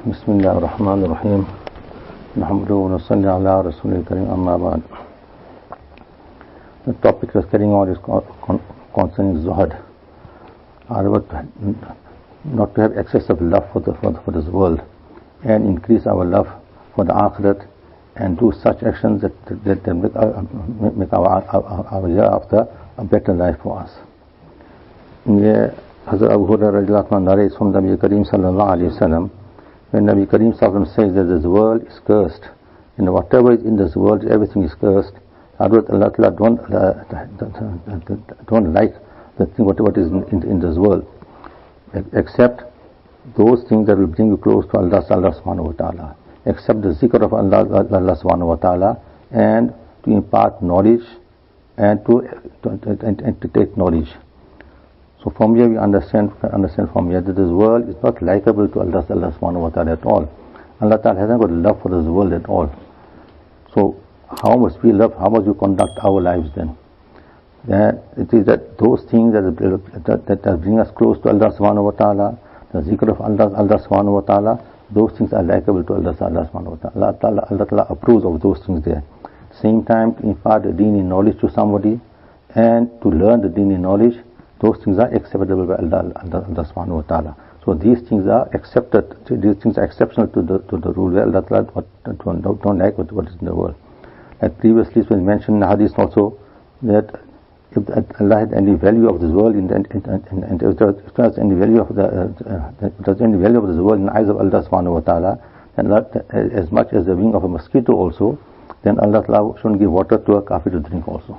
Bismillah ar-Rahman ar-Rahim. Nahmaduhu wa nusalli ala Rasulil Kareem, amma ba'd. The topic that's carrying on is concerning Zuhad. Not to have excessive love for this world, and increase our love for the Akhirat, and do such actions that make our year after a better life for us. Hazrat Abu Hurairah radiallahu anhu narrates from Nabi Kareem sallallahu alayhi wa sallam, when Nabi Kareem sallallahu says that this world is cursed, and whatever is in this world, everything is cursed. Allah don't like the thing what is in this world, except those things that will bring you close to Allah subhanahu wa ta'ala, except the zikr of Allah subhanahu wa ta'ala, and to impart knowledge and to take knowledge. So from here we understand from here that this world is not likable to Allah subhanahu wa ta'ala at all. Allah ta'ala hasn't got love for this world at all. So how must we love, how must we conduct our lives then? It is that those things that bring us close to Allah subhanahu wa ta'ala, the zikr of Allah subhanahu wa ta'ala, those things are likable to Allah subhanahu wa ta'ala. Allah ta'ala approves of those things there. Same time, to impart the dini knowledge to somebody and to learn the dini knowledge, those things are acceptable by Allah subhanahu wa ta'ala. So these things are accepted, these things are exceptional to the rule where Allah ta'ala don't like what is in the world. Like previously it was mentioned in the hadith also, that if Allah had any value of this world, and if there was any value of this world in the eyes of Allah subhanahu wa ta'ala, then as much as the wing of a mosquito also, then Allah ta'ala shouldn't give water to a kafir to drink also.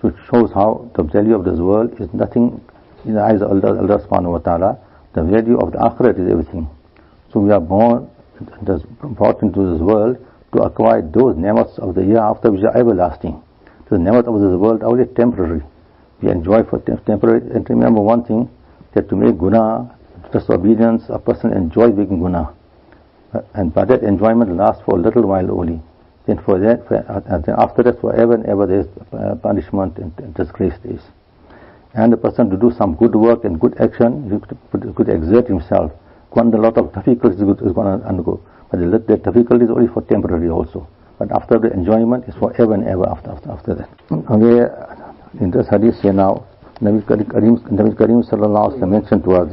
So it shows how the value of this world is nothing in the eyes of Allah subhanahu wa ta'ala. The value of the akhirat is everything. So we are brought into this world to acquire those ni'mats of the year after, which are everlasting. So the ni'mat of this world are only temporary. We enjoy for temporary. And remember one thing, that to make guna, disobedience, a person enjoys making guna. And but that enjoyment lasts for a little while only. Then after that, forever and ever, there is punishment and disgrace days. And the person to do some good work and good action, he could exert himself. Quite a lot of difficulties is going to undergo. But the difficulty is only for temporary also. But after the enjoyment is forever and ever after that. Okay, in this hadith here now, Nabi Kareem sallallahu alaihi wasallam mentioned to us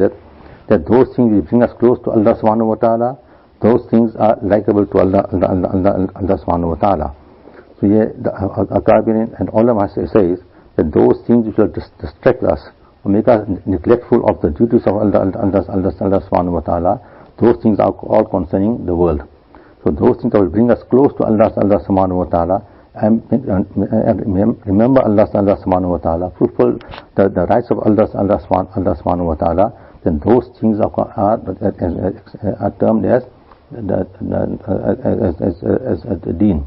that those things will bring us close to Allah subhanahu wa ta'ala. Those things are likable to Allah subhanahu wa ta'ala. So here the Akabirin and ulama says that those things which will distract us or make us neglectful of the duties of Allah subhanahu wa ta'ala, those things are all concerning the world. So those things that will bring us close to Allah subhanahu wa ta'ala, and remember Allah subhanahu wa ta'ala, fulfill the rights of Allah subhanahu wa ta'ala, then those things are termed as the deen,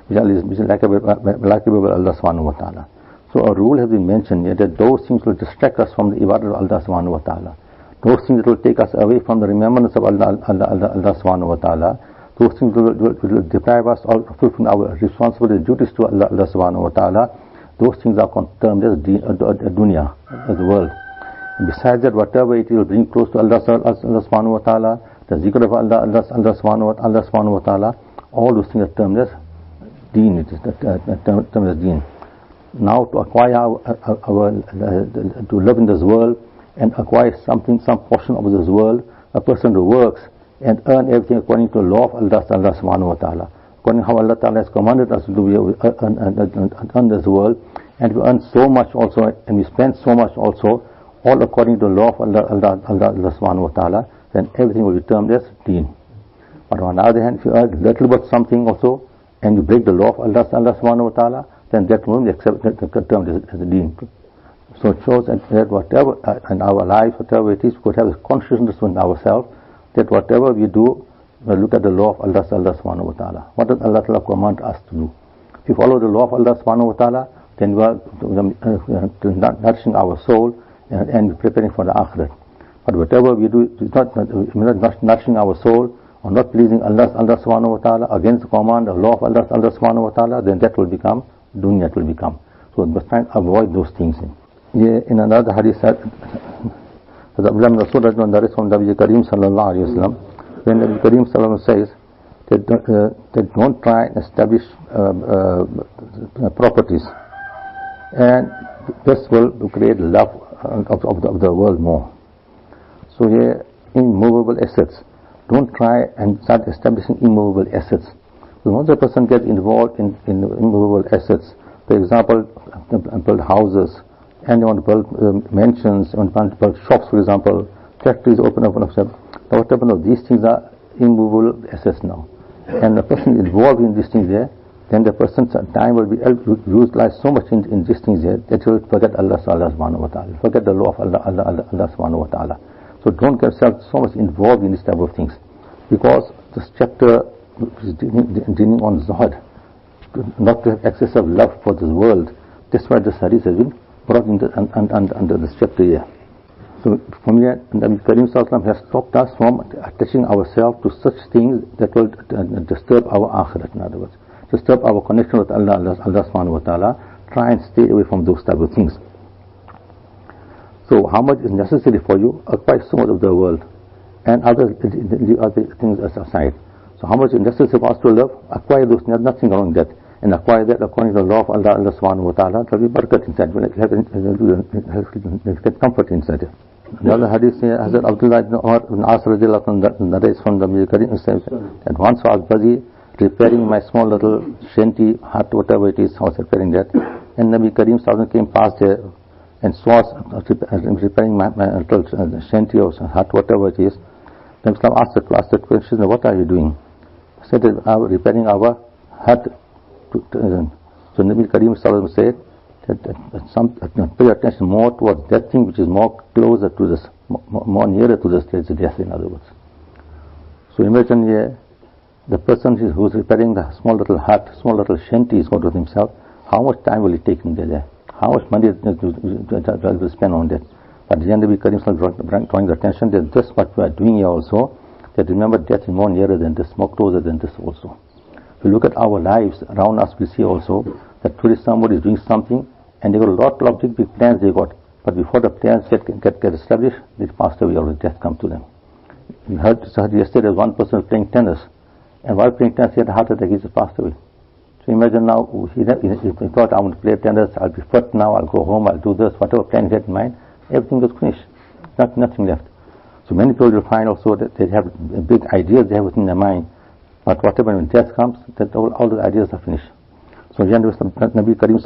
which is likable by Allah subhanahu wa ta'ala. So a rule has been mentioned here that those things will distract us from the ibadah of Allah subhanahu wa ta'ala. Those things that will take us away from the remembrance of Allah subhanahu wa ta'ala. Those things will deprive us of fulfilling our responsibility, duties to Allah subhanahu wa ta'ala. Those things are termed as dunya, as the world. And besides that, whatever it will bring close to Allah subhanahu wa ta'ala, the zikr of Allah subhanahu wa ta'ala, all those things are termed as deen. It is termed as deen. Now to acquire to live in this world and acquire some portion of this world, a person who works and earn everything according to the law of Allah subhanahu wa ta'ala, according to how Allah ta'ala has commanded us to do, earn this world, and we earn so much also, and we spend so much also, all according to the law of Allah subhanahu wa ta'ala, then everything will be termed as deen. But on the other hand, if you earn little bit something also, and you break the law of Allah subhanahu wa ta'ala, then that won't be accepted, termed as a deen. So it shows that whatever in our lives, whatever it is, we could have a consciousness in ourselves that whatever we do, we look at the law of Allah subhanahu wa ta'ala. What does Allah ta'ala command us to do? If we follow the law of Allah subhanahu wa ta'ala, then we are nourishing our soul and preparing for the akhirat. But whatever we do, we're not nourishing our soul or not pleasing Allah subhanahu wa ta'ala, against the command, the law of Allah subhanahu wa ta'ala, then that will become dunya, it will become. So we must try and avoid those things. In another hadith, Ibrahim Rasul from Nabi Kareem sallallahu alayhi wa sallam, when Nabi Karim Sallallahu says that don't try and establish properties, and this will create love of the world more. So here, immovable assets. Don't try and start establishing immovable assets. So once a person gets involved in immovable assets, for example, build houses, and they want to build mansions, and want to build shops, for example, factories open up, what happens of these things are immovable assets now. And the person involved in these things there, then the person's time will be utilized so much in these things there that he will forget Allah subhanahu wa ta'ala, forget the law of Allah subhanahu wa ta'ala. So don't get yourself so much involved in this type of things, because this chapter is dealing on Zuhud, not to have excessive love for this world. That's why this hadith has been brought under this chapter here. So from here, Nabi Karim Sallallahu has stopped us from attaching ourselves to such things that will disturb our akhirat, in other words, disturb our connection with Allah subhanahu wa ta'ala. Try and stay away from those type of things. So how much is necessary for you? Acquire so much of the world, and other things aside. So how much is necessary for us to love? Acquire those, nothing wrong with that. And acquire that according to the law of Allah subhanahu wa ta'ala. There will be barakat inside, have comfort inside. The other hadith here, Hazrat Abdullah ibn As narrates from the Nabi Karim, says that once I was busy repairing my small little shanty hut, whatever it is, I was repairing that, and Nabi Karim came past there and saw us repairing my little shanty or hut, whatever it is. Then Islam asked the question, what are you doing? I said, I'm repairing our hut. So Nabi Karim said that pay attention more towards that thing which is more closer to this, more nearer to the stage of death, in other words. So imagine here, the person who's repairing the small little hut, small little shanty is going to himself, how much time will it take him there? How much money will spend on that? But the Nabi Karim drawing the attention that this what we are doing here also, that remember death is more nearer than this, more closer than this also. If you look at our lives around us, we see also that today somebody is doing something and they got a lot of big plans they got, but before the plans get established, they passed away or death comes to them. We heard yesterday one person was playing tennis, and while playing tennis he had a heart attack, he just passed away. So imagine now, he thought, I want to play tennis, I'll be fit now, I'll go home, I'll do this, whatever plan he had in mind, everything was finished, nothing left. So many people will find also that they have big ideas they have within their mind, but whatever when death comes, that all the ideas are finished. So Nabi Karim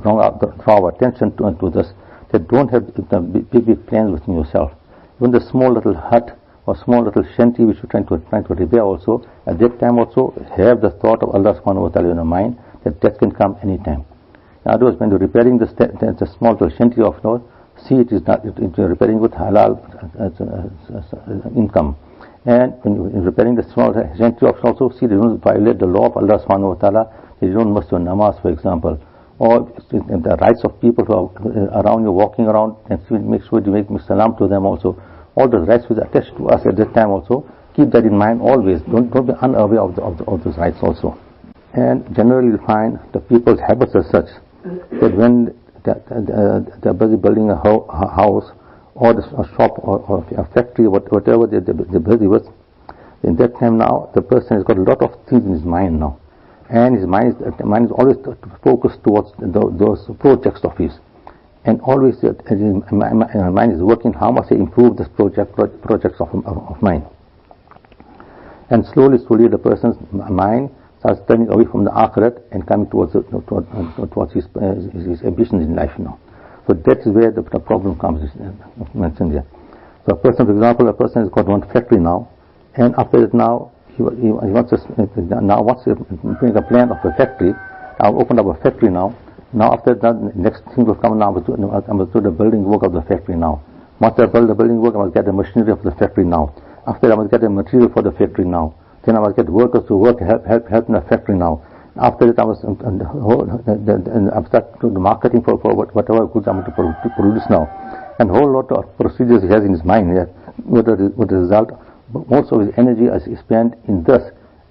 draw our attention to this, that don't have the big plans within yourself. Even the small little hut or small little shanty which you're trying to repair also, at that time also have the thought of Allah subhanahu wa ta'ala in your mind, that death can come anytime. In other words, when you're repairing the small little shanty of yours, see it is not, you're repairing with halal income. And when you're repairing the small shanty of also, see they don't violate the law of Allah subhanahu wa ta'ala, they don't miss your namaz, for example, or the rights of people who are around you, walking around, and make sure you make salam to them also. All the rights which are attached to us at that time also, keep that in mind always. Don't be unaware of those rights also. And generally you find the people's habits are such that when they're busy building a house or a shop or a factory, whatever they're busy with, in that time now the person has got a lot of things in his mind now, and his mind is always focused towards those projects of his, and always his mind is working how much he improve this projects of mine. And slowly the person's mind starts turning away from the akhirat and coming towards his ambitions in life now. So that is where the problem comes, mentioned here. So for example, has got one factory now, and after that now he wants to bring a plan of a factory. I've opened up a factory now. Now after that, next thing will come now, I must do the building work of the factory now. Once I build the building work, I must get the machinery of the factory now. After that, I must get the material for the factory now. Then I must get workers to work, help in the factory now. After that, I must start doing the marketing for whatever goods I want to produce now. And a whole lot of procedures he has in his mind here. With the result, most of his energy is spent in this,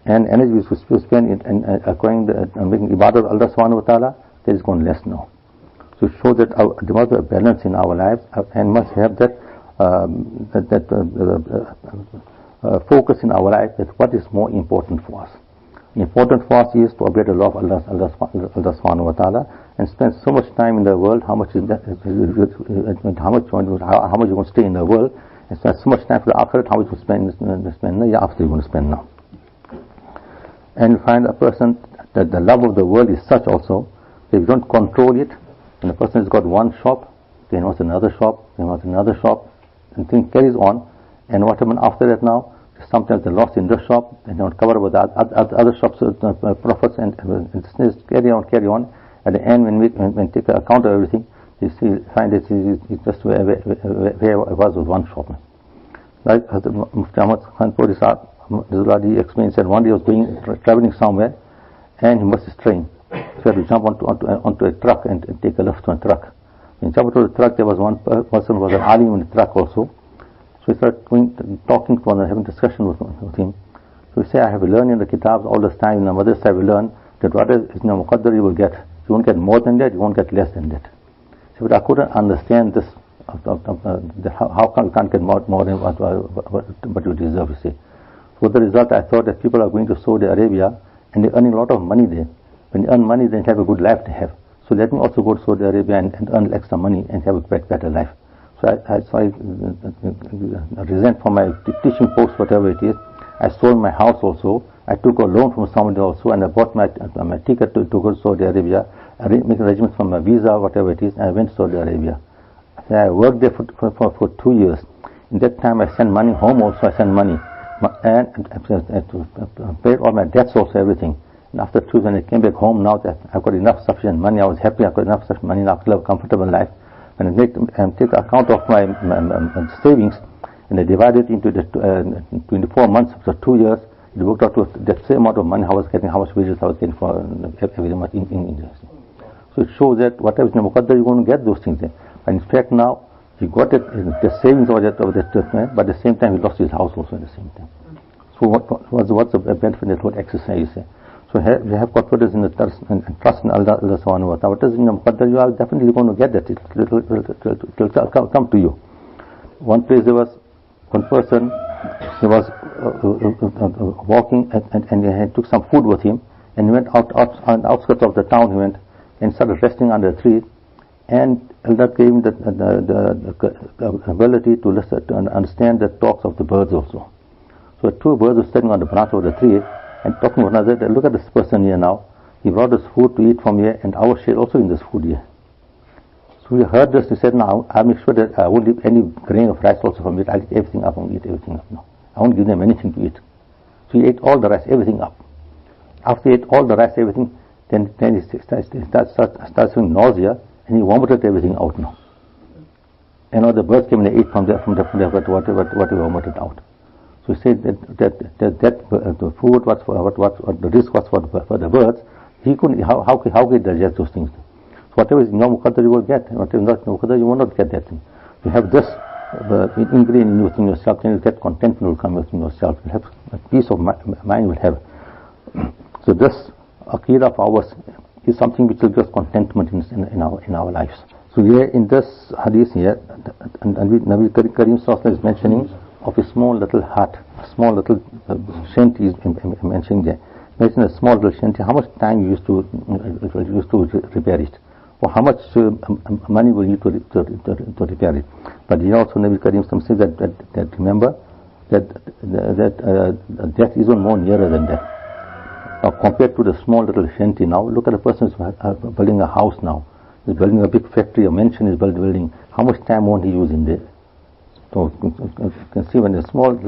and energy which was spent in acquiring making ibadah of Allah subhanahu wa ta'ala, that is gone less now. So show that there must be a balance in our lives, and must have that focus in our life that what is more important for us. Important for us is to obey the law of Allah subhanahu wa ta'ala and spend so much time in the world. How much is that? How much you want to stay in the world and spend so much time for the akhirat? How much you spend after you want to spend now? And you find a person that the love of the world is such also that if you don't control it, when a person has got one shop, then wants another shop, then wants another shop, and things carries on. And what happens after that now? Sometimes they lost in this shop, and they don't cover with the other shops, profits, and carry on. At the end, when we take account of everything, you find that it's just where it was with one shop. Like Mufti Ahmad Khan Puri Sahab, he explained, said one day he was traveling somewhere, and he missed his train. So he had to jump onto a truck and take a lift to a truck. When he jumped onto the truck, there was one person who was an alim in the truck also. So we started talking to one, having discussion with him. So we say, I have learned in the kitabs all this time, in the madrasa we learn that whatever is in the muqaddar you will get. You won't get more than that, you won't get less than that. So, but I couldn't understand this, how come you can't get more than what you deserve, you see. So with the result, I thought that people are going to Saudi Arabia and they're earning a lot of money there. When they earn money, they have a good life to have. So let me also go to Saudi Arabia and earn extra money and have a better life. So I resigned from my teaching post, whatever it is. I sold my house also. I took a loan from somebody also, and I bought my ticket to go to Saudi Arabia. I make arrangements for my visa, whatever it is, and I went to Saudi Arabia. I worked there for 2 years. In that time, I sent money home also. I sent money and paid all my debts also, everything. And after 2 years, when I came back home, now that I've got enough sufficient money, I was happy. I've got enough sufficient money now to live a comfortable life. And I take account of my savings, and I divided it into the 24 months, so 2 years. It worked out to the same amount of money I was getting, how much wages I was getting for every month in India. So it shows that whatever is in the muqaddar, you're going to get those things there. And in fact, now he got it, the savings of that man, but at the same time he lost his house also at the same time. So what's the benefit of that whole exercise? So we have confidence in the trust in Allah subhanahu wa ta'ala. What is in the muqaddar, you are definitely going to get that. It will come to you. One place there was one person, he was walking and he took some food with him, and he went out on the outskirts of the town. He went and started resting under a tree, and Allah gave him the ability to listen, to understand the talks of the birds also. So 2 birds were sitting on the branch of the tree and talking to one another. Look at this person here now. He brought us food to eat from here, and our share also in this food here. So we heard this. He said, now I'll make sure that I won't leave any grain of rice also from it. I'll eat everything up and eat everything up now. I won't give them anything to eat. So he ate all the rice, everything up. After he ate all the rice, everything, then he starts feeling nausea, and he vomited everything out now. And all the birds came and they ate from what he vomited out. So he said that the food was the risk was for the birds. He couldn't. How could he digest those things? So whatever is in your muqaddar you will get. Whatever is not in your muqaddar you will not get that thing. You have this ingredient within yourself, then you get contentment will come within yourself. You have a peace of mind will have. So this aqeedah of ours is something which will give us contentment in our lives. So here in this hadith here, and Nabi Karim Sallallahu Alaihi Wasallam is mentioning of a small little hut, a small little shanty is mentioning there. Imagine a small little shanty. How much time you used to repair it, or how much money will you to repair it? But he also Nabi Karim says that remember that death is even more nearer than death. Now compared to the small little shanty, now look at a person who's building a house now. He's building a big factory, a mansion is building. How much time won't he use in there? So you can see when a small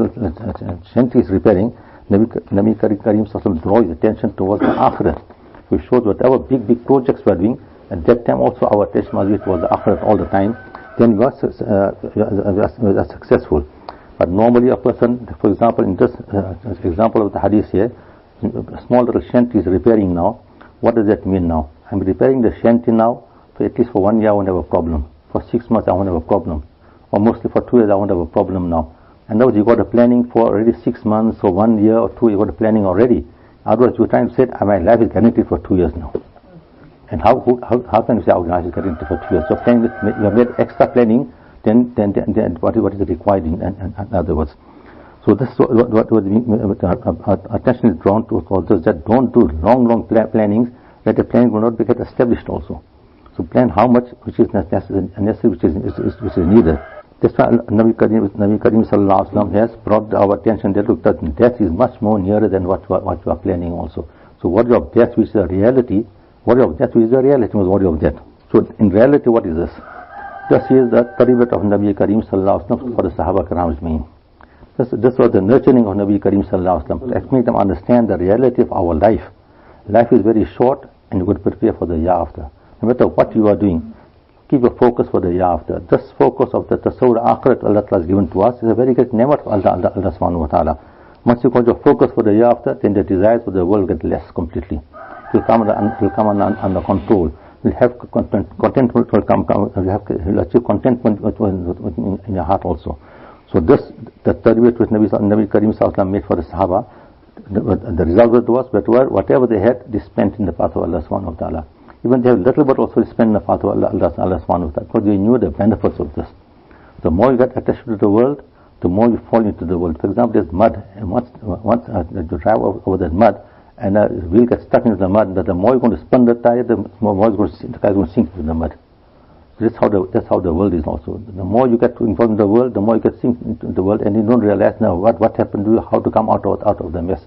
shanty is repairing, Nabi Karim draws his attention towards the akhirat. So it shows whatever big projects we are doing, at that time also our attention must be towards the akhirat all the time. Then we are successful. But normally a person, for example, in this example of the hadith here, a small little shanty is repairing now. What does that mean now? I'm repairing the shanty now, so at least for 1 year I won't have a problem. For 6 months I won't have a problem. Or mostly for 2 years I won't have a problem now. And now you got a planning for already 6 months or 1 year or 2, you got a planning already. Otherwise you're trying to say, my life is guaranteed for 2 years now. And how can you say, my life is guaranteed for 2 years? So planning, you have made extra planning than what is required in other words. So this is what attention is drawn to also, that don't do long plannings, that the planning will not get established also. So plan how much which is necessary, which is needed. That's why Nabi Karim Sallallahu Alaihi Wasallam has brought our attention that look, that death is much more nearer than what you are planning also. So worry of death which is a reality, worry of death which is a reality was worry of death. So in reality what is this? This is the tarbiyat of Nabi Karim Sallallahu Alaihi Wasallam for the Sahaba Karam Ajmain. This was the nurturing of Nabi Karim Sallallahu Alaihi Wasallam to make them understand the reality of our life. Life is very short and you got to prepare for the year after. No matter what you are doing, keep a focus for the year after. This focus of the tasawwur akhirat Allah has given to us is a very great ne'mat of Allah subhanahu wa ta'ala. Once you got your focus for the year after, then the desires for the world get less completely. It will come under control. You'll have contentment will come. You'll achieve contentment in your heart also. So this, the tarbiyat which Nabi Karim Sallallahu Alaihi Wasallam made for the Sahaba, the result was whatever they had, they spent in the path of Allah subhanahu wa ta'ala. Even they have little but also spend in the path of Allah subhanahu wa ta'ala, because they knew the benefits of this. The more you get attached to the world, the more you fall into the world. For example, there's mud, and once you drive over that mud, and the wheel gets stuck into the mud, the more you're going to spin the tire, the more the car is going to sink into the mud. So that's how the world is also. The more you get involved in the world, the more you get sink into the world, and you don't realize now what happened to you, how to come out of the mess.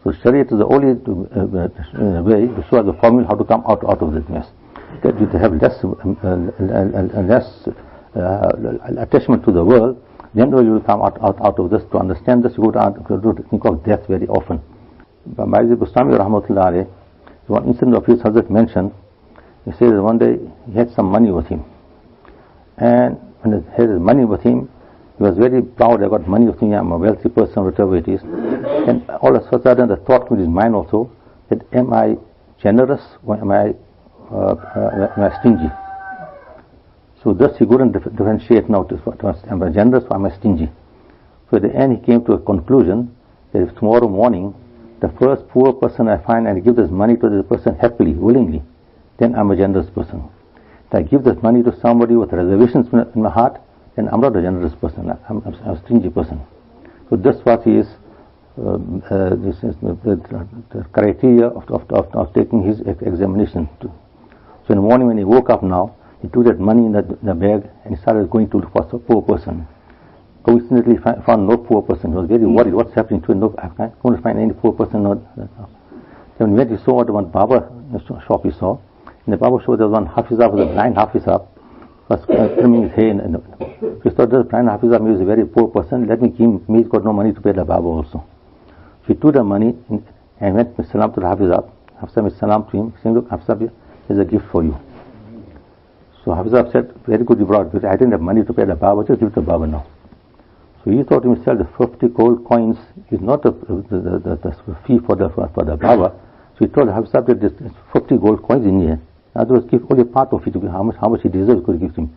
So Shariat is the only way to show the formula how to come out of this mess. That you have less attachment to the world, then you will come out of this. To understand this, you go to think of death very often. By Bustami Rahmatullah alayhi, one incident of his Hazrat mentioned, he said that one day he had some money with him. And when he had his money with him, he was very proud. I got money with me, I'm a wealthy person, whatever it is. And all of a sudden the thought in his mind also, that am I generous or am I stingy? So thus he couldn't differentiate now, am I generous or am I stingy? So at the end he came to a conclusion that if tomorrow morning the first poor person I find and I give this money to this person happily, willingly, then I'm a generous person. If I give this money to somebody with reservations in my heart, then I'm not a generous person, I'm a stingy person. So this was his this is the criteria of taking his examination. So in the morning when he woke up now, he took that money in the bag and he started going to look for a poor person. Coincidentally found no poor person. He was very worried, what's happening to him? No, I can't going to find any poor person. Then when he saw one barber shop he saw, in the barber shop there was one Hafizah, was a blind Hafizah, was trimming his hair, and he thought this blind Hafizah is a very poor person, let me give him, he's got no money to pay the barber also. So he took the money and went with salam to the Hafizah. Hafizah made salam to him, saying, look Hafizah, here's a gift for you. So Hafizah said, very good you brought, because I didn't have money to pay the barber, just give it to the barber now. So he thought to himself, the 50 gold coins is not the fee for the barber. So he told Hafizah that there's 50 gold coins in here. In other words, give only part of it, how much he deserves, could give him.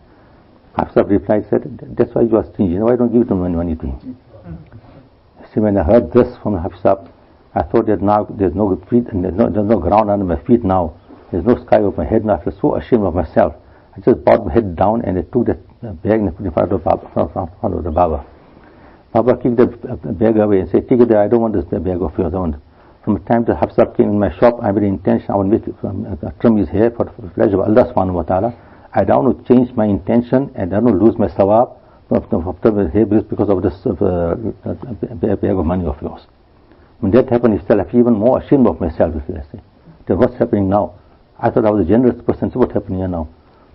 Hafizah replied, said, that's why you are stingy, why don't give money to him? See, when I heard this from Hafizah, I thought that now there's no feet, and there's no ground under my feet now, there's no sky over my head now, I feel so ashamed of myself. I just bowed my head down and I took that bag and put it in front of the barber. Baba kicked the bag away and said, take it there, I don't want this bag of yours. From the time the Hafizah came in my shop, I made an intention, I want to trim his hair for the pleasure of Allah subhanahu wa ta'ala. I don't want to change my intention and I don't want to lose my sawab of the hair because of this bag of money of yours. When that happened, I feel even more ashamed of myself, if I say. Then what's happening now? I thought I was a generous person, so what's happening here now?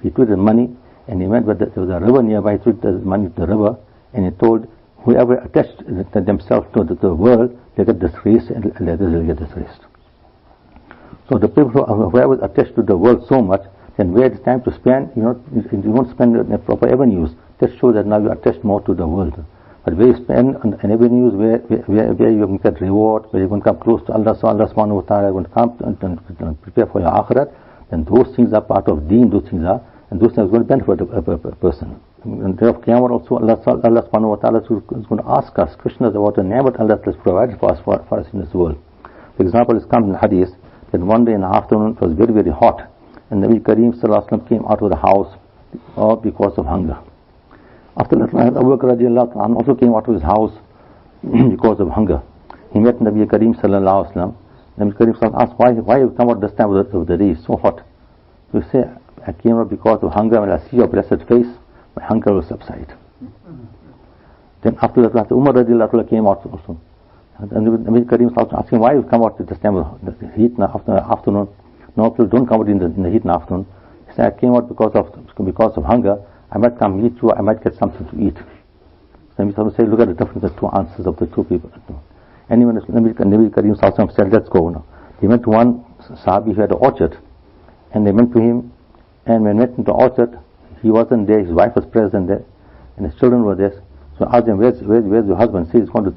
He took the money and he went, but there was a river nearby, he took the money to the river and he told, whoever attached themselves to the world, they get disgraced and others will get disgraced. So the people who are attached to the world so much, then where it's time to spend, you won't spend in the proper avenues. That shows that now you are attached more to the world. But where you spend on avenues where you can get reward, where you can come close to Allah, so Allah subhanahu wa ta'ala will come and prepare for your akhirat, then those things are part of deen, those things are, and those things are going to benefit a person. On the day of Qiyamah also, Allah subhanahu wa ta'ala is going to ask us questions about the ni'mat Allah has provided for us in this world. For example, it comes in Hadith that one day in the afternoon it was very, very hot, and Nabi Kareem Sallallahu Alaihi Wasallam came out of the house because of hunger. After that, Abu Bakr radiallahu anhu also came out of his house because of hunger. He met Nabi Kareem sallallahu alaihi wasallam. Nabi Kareem sallallahu asked, why you come out this time of the day? It's so hot. You say, I came out because of hunger. When I see your blessed face, my hunger will subside. Then after that, Umar radiallahu anhu came out also. And Nabi Kareem sallallahu asking, why you come out at this time of the heat in the afternoon? No, people don't come out in the heat in the afternoon. He said, I came out because of hunger. I might come meet you, I might get something to eat. So Nabi said, look at the difference of the two answers of the two people. And when Nabi Kareem sallallahu said, let's go now. He went to one Sahabi who had an orchard. And they went to him, and when they went into the orchard, he wasn't there, his wife was present there, and his children were there. So I asked him, where's your husband? He says he's going to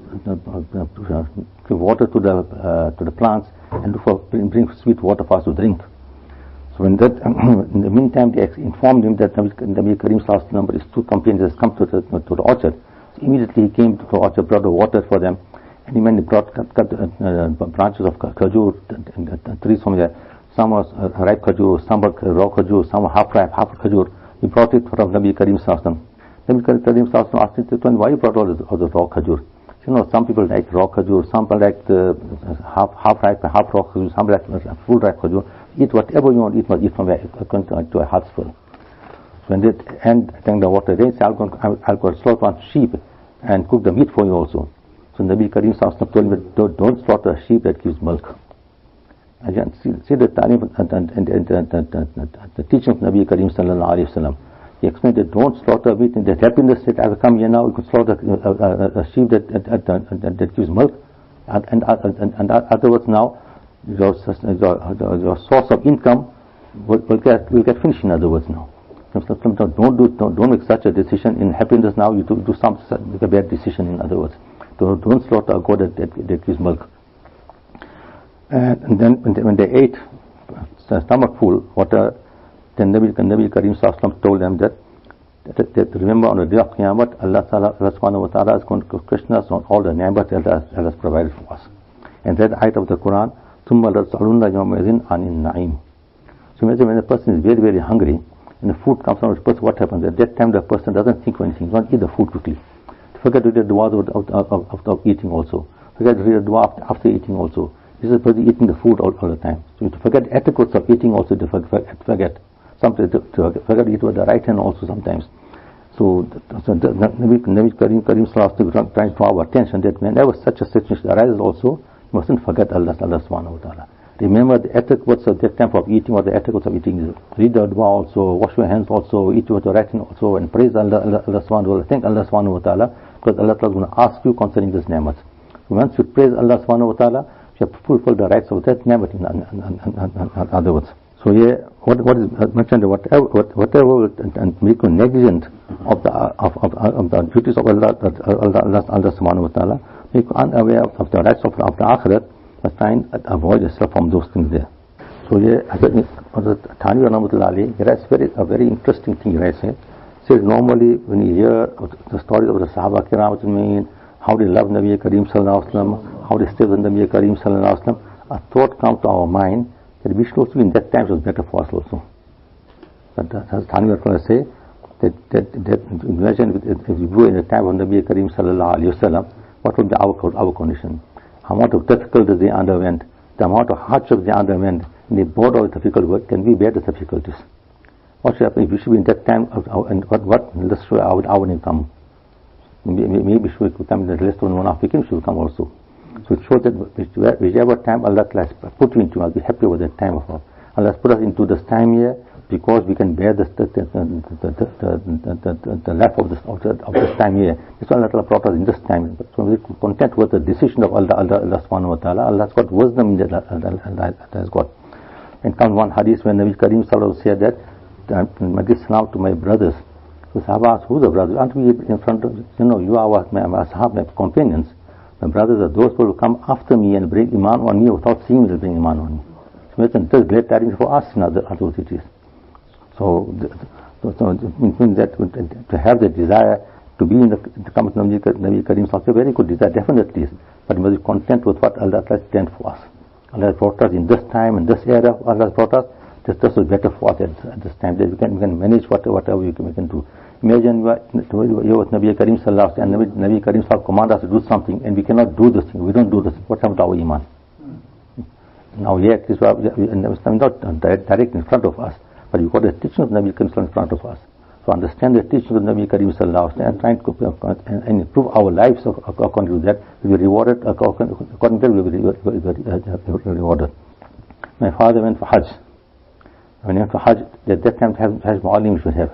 give water to the plants and bring sweet water for us to drink. So when that, in the meantime, they informed him that Nabi Kareem's last number is two companions has come to the orchard. So immediately he came to the orchard, brought the water for them, and he went and cut branches of khajur and trees from there. Some was ripe khajur, some were raw khajur, some were half ripe, half khajur. He brought it from Nabi Kareem sallallahu. Nabi Kareem sallallahu asked him, why you brought all the raw khajur? You know, some people like raw khajur, some people like the half ripe, half raw khajur, some like full ripe khajur. Eat whatever you want to eat from where to a heart's full. When they end the water, they say, I'll go slaughter one sheep and cook the meat for you also. So Nabi Kareem sallallahu told him, don't slaughter a sheep that gives milk. Again, see the talim and the teaching of Nabi Kareem sallallahu alaihi wasallam. He explained that don't slaughter meat in that happiness that I will come here now, you could slaughter a sheep that gives milk. And otherwise now, your source of income will get finished in other words now. Don't make such a decision in happiness now, you do make a bad decision in other words. Don't slaughter a goat that gives milk. And then when they ate stomach full water, then Nabi Kareem sallallahu told them that remember on the day of Qiyamah, Allah subhanahu wa ta'ala is going to question us on all the ni'mat that Allah has provided for us. And that ayat of the Quran, ثُمَّ لَتُسْأَلُنَّ يَوْمَئِذٍ عَنِ النَّعِيمِ. So imagine when a person is very, very hungry, and the food comes from the person, what happens? At that time the person doesn't think of anything, he doesn't eat the food quickly. Forget to read the dua of eating also. Forget to read the dua after eating also. This is person eating the food all the time. So you forget etiquettes of eating also, to forget. Sometimes to forget to eat with the right hand also sometimes. So Nabi Kareem sallallahu trying to draw our attention that whenever such a situation arises also, you mustn't forget Allah subhanahu wa ta'ala. Remember the etiquettes of that time of eating, or the etiquettes of eating. Read the dua also, wash your hands also, eat with the right hand also, and praise Allah subhanahu wa ta'ala. Thank Allah subhanahu wa ta'ala, because Allah is going to ask you concerning this ni'mat. Once you praise Allah subhanahu wa ta'ala, you have fulfilled the rights of that ni'mat in other words. So here, what is mentioned, whatever will make you negligent of the duties of Allah subhanahu wa ta'ala, make you unaware of the rights of the akhirat, but try and avoid yourself from those things there. So here, Thani Rahmatullah Ali, he writes a very interesting thing he writes here. He says normally when you hear the stories of the Sahaba Kiram, how they love Nabi Kareem sallallahu alaihi wasallam, how they stay with Nabi Kareem sallallahu alaihi wasallam, a thought comes to our mind that we should also in that time was better for us also. But as Thani Rahmatullah say, that imagine if we grew in the time of Nabi Kareem sallallahu alaihi wasallam, what would be our condition? How amount of difficulties they underwent, the amount of hardship they underwent, and they bore all the difficult work. Can we bear the difficulties? What should happen if we should be in that time and let's show our income? Maybe should we come in the less than 1.5 weekend should come also. So it shows that whichever time Allah has put you into, I'll be happy with that time of Allah. Allah has put us into this time here because we can bear the life of this time here. That's why Allah brought us in this time. So we're content with the decision of Allah subhanahu wa ta'ala. Allah has got wisdom in that Allah has got. And comes one hadith when Nabi Kareem sallallahu said that, I give salam to my brothers. So Sahaba asked, who's the brothers? Aren't we in front of, you are my Sahab, my companions. My brothers are those people who come after me and bring iman on me without seeing me, they'll bring iman on me. So it's a great tidings for us in other cities. So it means that to have the desire to be in the company of Nabi Kareem is a very good desire, definitely. But we must be content with what Allah has planned for us. Allah has brought us in this time, in this era, Allah has brought us. this was better for us at this time, that we can manage whatever we can do. Imagine you with Nabi Karim Sallallahu and Nabi Karim Sallallahu command us to do something and we cannot do this thing, we don't do this. What happened to our Iman? Now yet, this was not direct in front of us, but we got the teaching of Nabi Karim Sallallahu in front of us. So understand the teaching of Nabi Karim Sallallahu and trying to and improve our lives according to that, we will be rewarded, according to that we will be rewarded. My father went for Hajj. When he went for Hajj, at that time Hajj Mu'alim should have.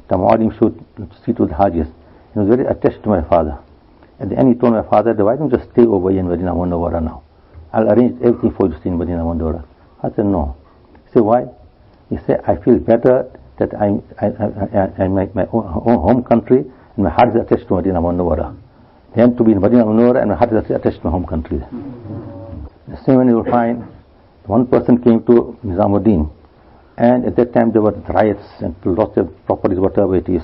The Mu'alim should see to the Hajjis. He was very attached to my father. At the end he told my father, why don't you just stay over here in Medina Munawwara now? I'll arrange everything for you to stay in Medina Munawwara. I said, no. He said, why? He said, I feel better that I'm my own home country and my heart is attached to Medina Munawwara. Then to be in Medina Munawwara and my heart is attached to my home country. The same way you will find one person came to Nizamuddin, and at that time there were riots and people lost their properties, whatever it is.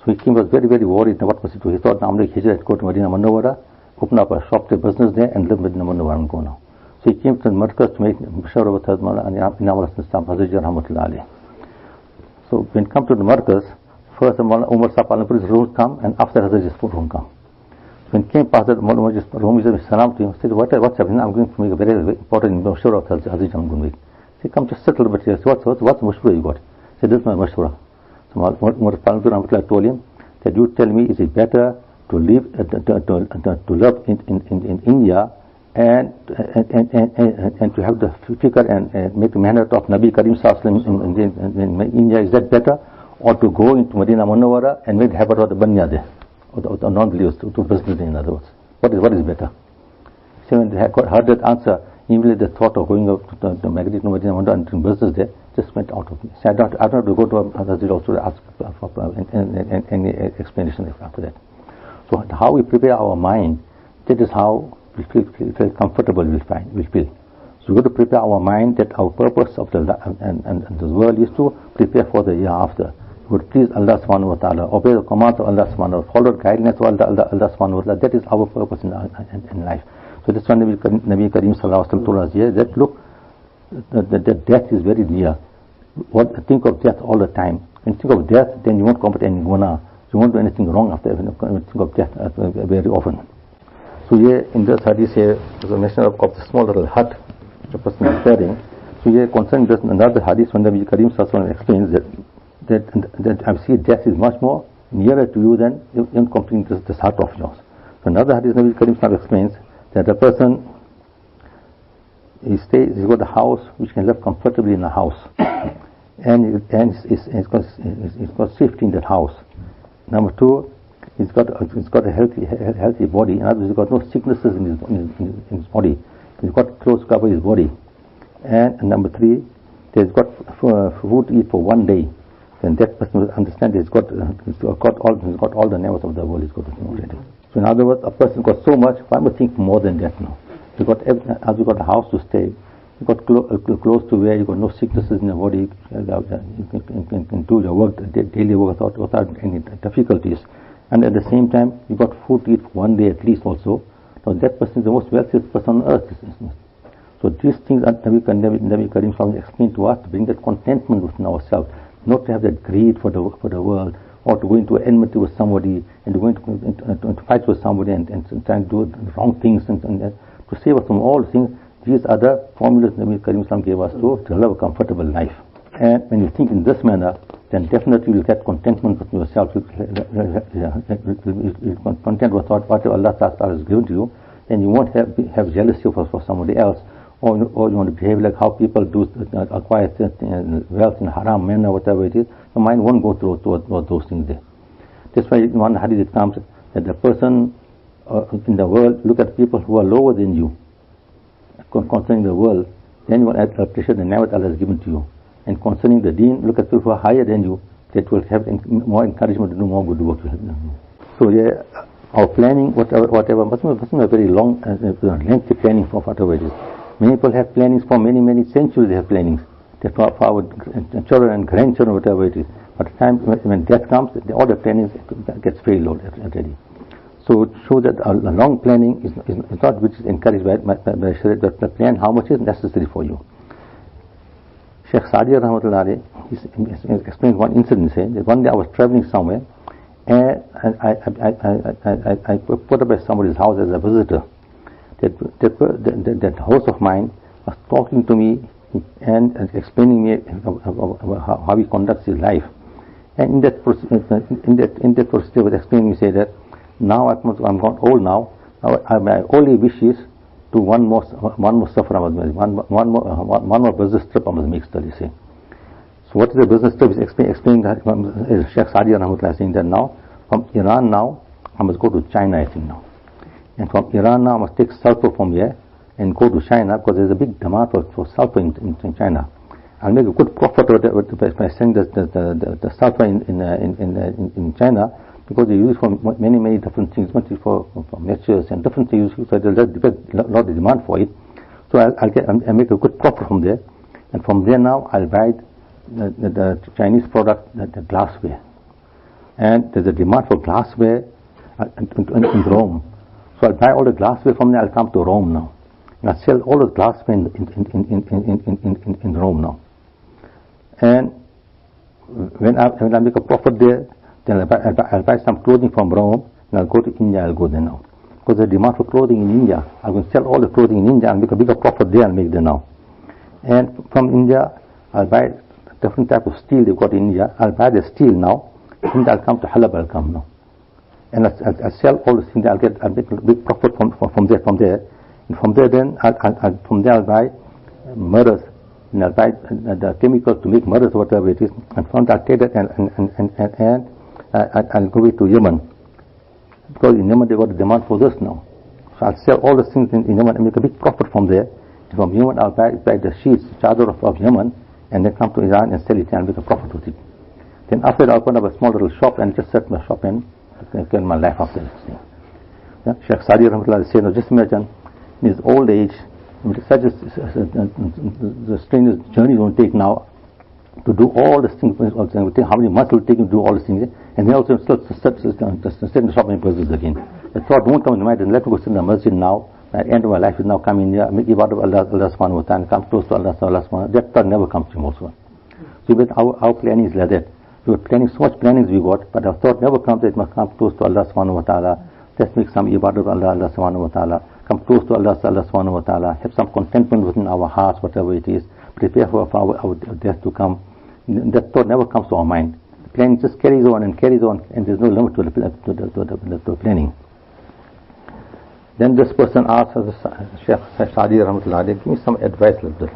So he was very, very worried. What was it? He thought, I'm going to go to Medina Munawwara, open up a shop, a business there, and live in Medina Munawwara and go now. So he came to the Markaz to make Mashawara with Hazrat Rahmatullah Alayhi. So when come to the Markaz, first Umar Sahab Alampuris room come, and after Hazrat room come. When came past that room, he said, salam to him, said, what's happening? I'm going to make a very important Mashawara of Hazrat I'm going to make. He said, come just sit a little bit here. So what's Mashawara you got? He said, this is my Mashawara. So Umar Sahab told him that you tell me, is it better to live in India and to have the fikr and make the mehnat of Nabi Karim Sallallahu in India, is that better? Or to go into Medina Munawwara and make the habit of the Banya there, or the non-believers, to business in other words? What is better? So when they heard that answer, immediately the thought of going up to the Medina Munawwara and doing business there just went out of me. So I don't have to go to Hazrat also to ask for any explanation after that. So how we prepare our mind, that is how we feel comfortable we'll feel. So we got to prepare our mind that our purpose of the this world is to prepare for the year after. We would please Allah subhanahu wa ta'ala, obey the commands of Allah subhanahu wa ta'ala, follow the guidance of Allah subhanahu wa ta'ala. That is our purpose in life. So this one Nabi Karim Sallallahu told us here that look, that death is very near. Think of death all the time. When you think of death, then you won't commit any guna. You won't do anything wrong after when you think of death very often. So here in this hadith here, there's a mention of the small little hut the person is preparing. So here concerning this another hadith when Nabi Karim Sallallahu explains that I see death is much more nearer to you than in completing this hut of yours. So another hadith Nabi Karim Sallallahu explains that the person he's got a house which can live comfortably in a house, and he's got safety in that house. Number two, he's got a healthy body. In other words, he's got no sicknesses in his body. He's got clothes to cover his body. And number three, he's got food to eat for one day. Then that person will understand he's got all the neighbors of the world he's got already. So in other words, a person got so much, why must think more than that now? You got a house to stay, you got clothes to wear, you got no sicknesses in your body, you can do your work, daily work without any difficulties. And at the same time, you got food to eat for one day at least also. So that person is the most wealthiest person on earth. So these things that Nabi Karim Sallallahu explained to us to bring that contentment within ourselves, not to have that greed for the world, or to go into enmity with somebody and to go into fight with somebody and try and do wrong things and to save us from all things. These are the formulas Nabi Karim Sallallahu gave us to live a comfortable life. And when you think in this manner, then definitely you will get contentment with yourself. You'll content with whatever Allah Ta'ala has given to you, and you won't have jealousy for somebody else, or you want to behave like how people do acquire wealth in haram manner, whatever it is. Your mind won't go towards those things there. That's why in one hadith it comes that the person in the world, look at people who are lower than you concerning the world, then you will appreciate the ni'mat Allah has given to you. And concerning the deen, look at people who are higher than you, that will have more encouragement to do more good work. So yeah, our planning, whatever must be a very long, lengthy planning for whatever it is. Many people have plannings for many centuries. They have plannings for our children and grandchildren, whatever it is. But the time when death comes, all the plannings gets failed already. So to show that a long planning is not which is encouraged by Sharia, but the plan how much is necessary for you. Sheikh Sadi Rahmatullah explains one incident, saying that one day I was traveling somewhere and I put up at somebody's house as a visitor. That host of mine was talking to me and explaining me how he conducts his life. And in that procedure was explaining me, say that now I'm got old now. My only wish is to one more safar I must make, one more business trip I must make, study say. So what is the business trip? Is explaining that Sheikh Sadi Rahmatullah saying that now from Iran now I must go to China, I think now. And from Iran now I must take sulfur from here and go to China, because there's a big demand for sulfur in China. I'll make a good profit by selling the sulfur in China, because they use it for many different things, for matches and different things, so there's a lot of demand for it. So I'll make a good profit from there, and from there now I'll buy the Chinese product, the glassware. And there's a demand for glassware in Rome. So I'll buy all the glassware from there, I'll come to Rome now. And I'll sell all the glassware in Rome now. And when I make a profit there, then I'll buy some clothing from Rome, and I'll go to India, I'll go there now. Because there's demand for clothing in India. I'm going to sell all the clothing in India and make a bigger profit there, I'll make there now. And from India, I'll buy different type of steel they've got in India. I'll buy the steel now, and I'll come to Halab, I'll come now. And I'll sell all the things, I'll make a big profit from there. And from there then, I'll buy murders, and I'll buy the chemicals to make murders, whatever it is, and from that I'll take it and I'll go to Yemen, because in Yemen they got a demand for this now. So I'll sell all the things in Yemen and make a big profit from there. And from Yemen I'll buy the sheets, chadar of Yemen, and then come to Iran and sell it and make a profit with it. Then after that I'll open up a small little shop and just set my shop and get my life after this thing. Yeah? Sheikh Sadi Rahmatullah said, just imagine in his old age, such the strenuous journey he's going to take now to do all these things. How many months will it take him to do all these things? And he also sit in the shop and business again. The thought won't come in mind, and let me go sit in the masjid now. At the end of my life is now coming here, make ibadah of Allah subhanahu wa ta'ala, come close to Allah subhanahu wa ta'ala. That thought never comes to him also. So our planning is like that. We were planning so much plannings we got, but our thought never comes that it must come close to Allah subhanahu wa ta'ala. Let's make some ibadah of Allah subhanahu wa ta'ala. Come close to Allah subhanahu wa ta'ala. Have some contentment within our hearts, whatever it is. Prepare for our death to come. That thought never comes to our mind. The planning just carries on, and there's no limit to the planning. Then this person asked Sheikh Sadi Rahmatullah, give me some advice like this.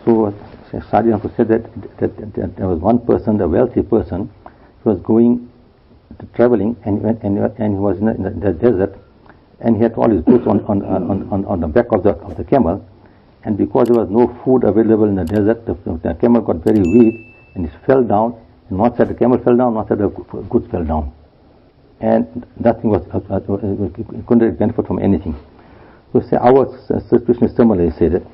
So Sheikh Sadi Rahmatullah said that there was one person, a wealthy person, who was going traveling, and he was in the desert, and he had all his goods on the back of the camel. And because there was no food available in the desert, the camel got very weak and it fell down. And one side the camel fell down, one side the goods fell down. And nothing was, it couldn't benefit from anything. So say our situation is similar, he said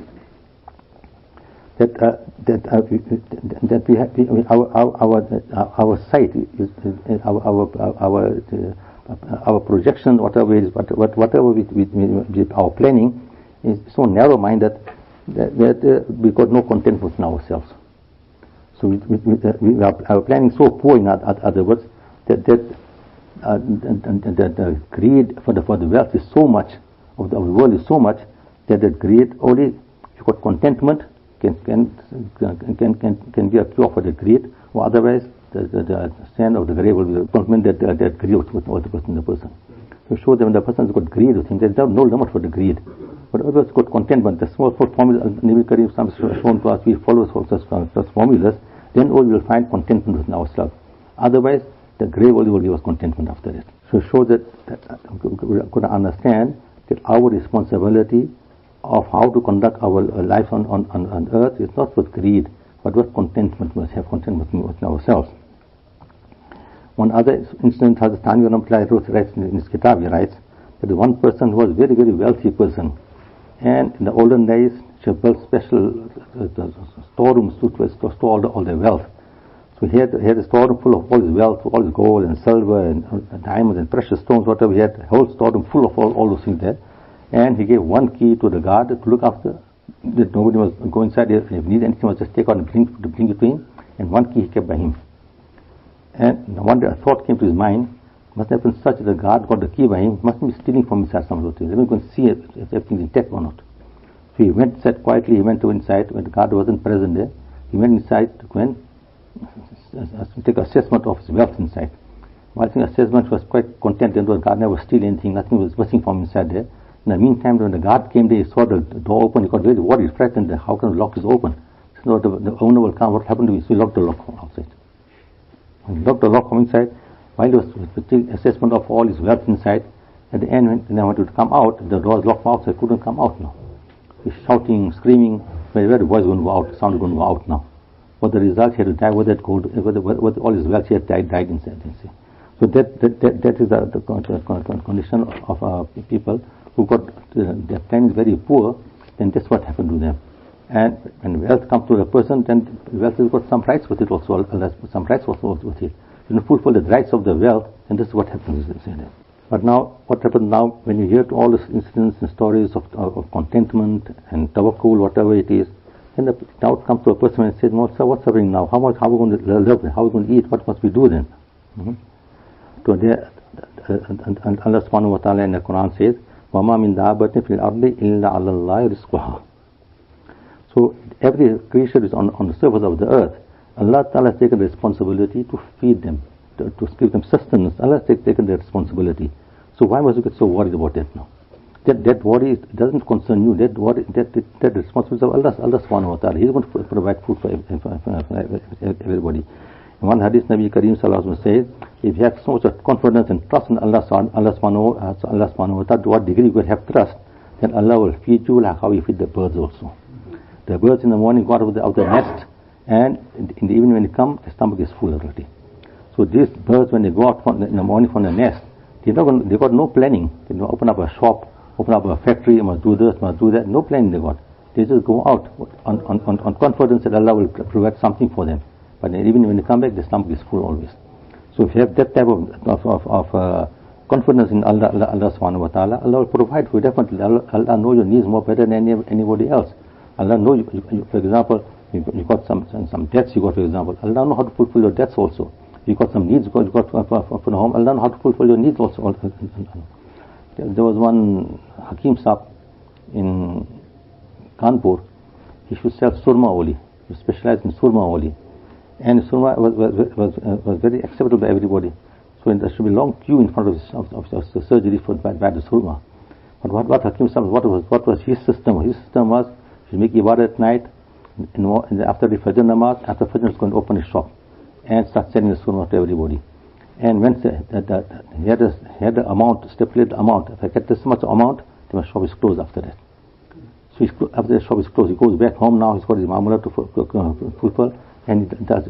that we have our sight is our projection, whatever it is, whatever we our planning is so narrow-minded that we got no content within ourselves. So our planning so poor, in other words, that the greed for the wealth is so much, of the world is so much, that the greed only, if you got contentment, can be a cure for the greed, or otherwise the sand of the grave will be the punishment that greed with all the person. To show them the person has got greed with him, there's no limit for the greed. But others got contentment. The small formula, Nabi Karim shown to us, we follow such formulas, then we will find contentment within ourselves. Otherwise, the grave only will give us contentment after it. So show that we could understand that our responsibility of how to conduct our life on earth is not with greed, but with contentment. We must have contentment within ourselves. One other incident, Hazrat Tanvi writes in his kitab, he writes that the one person who was a very, very wealthy person, and in the olden days, she built special storerooms to store all their wealth. So he had a storeroom full of all his wealth, all his gold and silver and diamonds and precious stones, whatever he had, a whole storeroom full of all those things there. And he gave one key to the guard to look after that nobody was go inside. If he needed anything, was just take out and bring it to him, and one key he kept by him. And one day a thought came to his mind, must have been such that the guard got the key by him, must be stealing from inside some of those things. Let me go and see if everything's intact or not. So he went, sat quietly, he went to inside, when the guard wasn't present there, he went inside to go and take assessment of his wealth inside. While taking assessment, he was quite content, and the guard never steal anything, nothing was missing from inside there. In the meantime, when the guard came there, he saw the door open, he got very worried, frightened, how come the lock is open? So the owner will come, what happened to me? So he locked the lock from outside. When he locked the lock from inside, while he was taking assessment of all his wealth inside, at the end, when I wanted to come out, the door was locked from outside, couldn't come out now. He's shouting, screaming, where the voice going to go out, the sound is going to go out now. What the result, he had to die with that gold, with all his wealth, he had died inside. So that is the condition of people who got their parents very poor. Then that's what happened to them. And when wealth comes to a person, then wealth has got some rights with it also. Some rights also with it. You fulfill the rights of the wealth, and this is what happens. But now, what happens now when you hear all these incidents and stories of contentment and tawakkul, whatever it is, then the doubt comes to a person and says, "No, sir, what's happening now? How are we going to live? How are we going to eat? What must we do then?" So there, and Allah subhanahu wa ta'ala in the Quran says, وَمَا مِن دَابَّةٍ فِي الْأَرْضِ إِلَّا عَلَى اللَّهِ رِزْقُهَا. So every creature is on the surface of the earth. Allah ta'ala has taken the responsibility to feed them, to give them sustenance. Allah has taken the responsibility. So why must you get so worried about that now? That worry doesn't concern you. That worry, that responsibility of Allah subhanahu wa ta'ala. He's going to provide food for everybody. In one hadith, Nabi Kareem sallallahu alaihi wasallam says, if you have so much confidence and trust in Allah subhanahu wa ta'ala, to what degree you will have trust, then Allah will feed you like how He feed the birds also. The birds in the morning go out of the nest, and in the evening when they come, the stomach is full already. So these birds, when they go out in the morning from the nest, they got no planning. They don't open up a shop, open up a factory, must do this, must do that. No planning they got. They just go out on confidence that Allah will provide something for them. But even when they come back, the stomach is full always. So if you have that type of confidence in Allah subhanahu wa ta'ala, Allah will provide for you definitely. Allah knows your needs more better than anybody else. Allah knows you, for example, you got some debts you got, for example. Allah knows how to fulfill your debts also. You got some needs you got for the home. Allah knows how to fulfill your needs also. There was one Hakim Sahab in Kanpur. He should sell surma only. He specialized in surma only. And surma was very acceptable by everybody. So there should be a long queue in front of the surgery for by the surma. But what Hakim Sahab, what was his system? His system was, he make ibadah at night, after the Fajr namaz, after Fajr he was going to open his shop and start selling the surma to everybody. And when he had the amount, stipulated amount, if I get this much amount, then my shop is closed after that. So after the shop is closed, he goes back home now, he's got his mamula to fulfill, and he does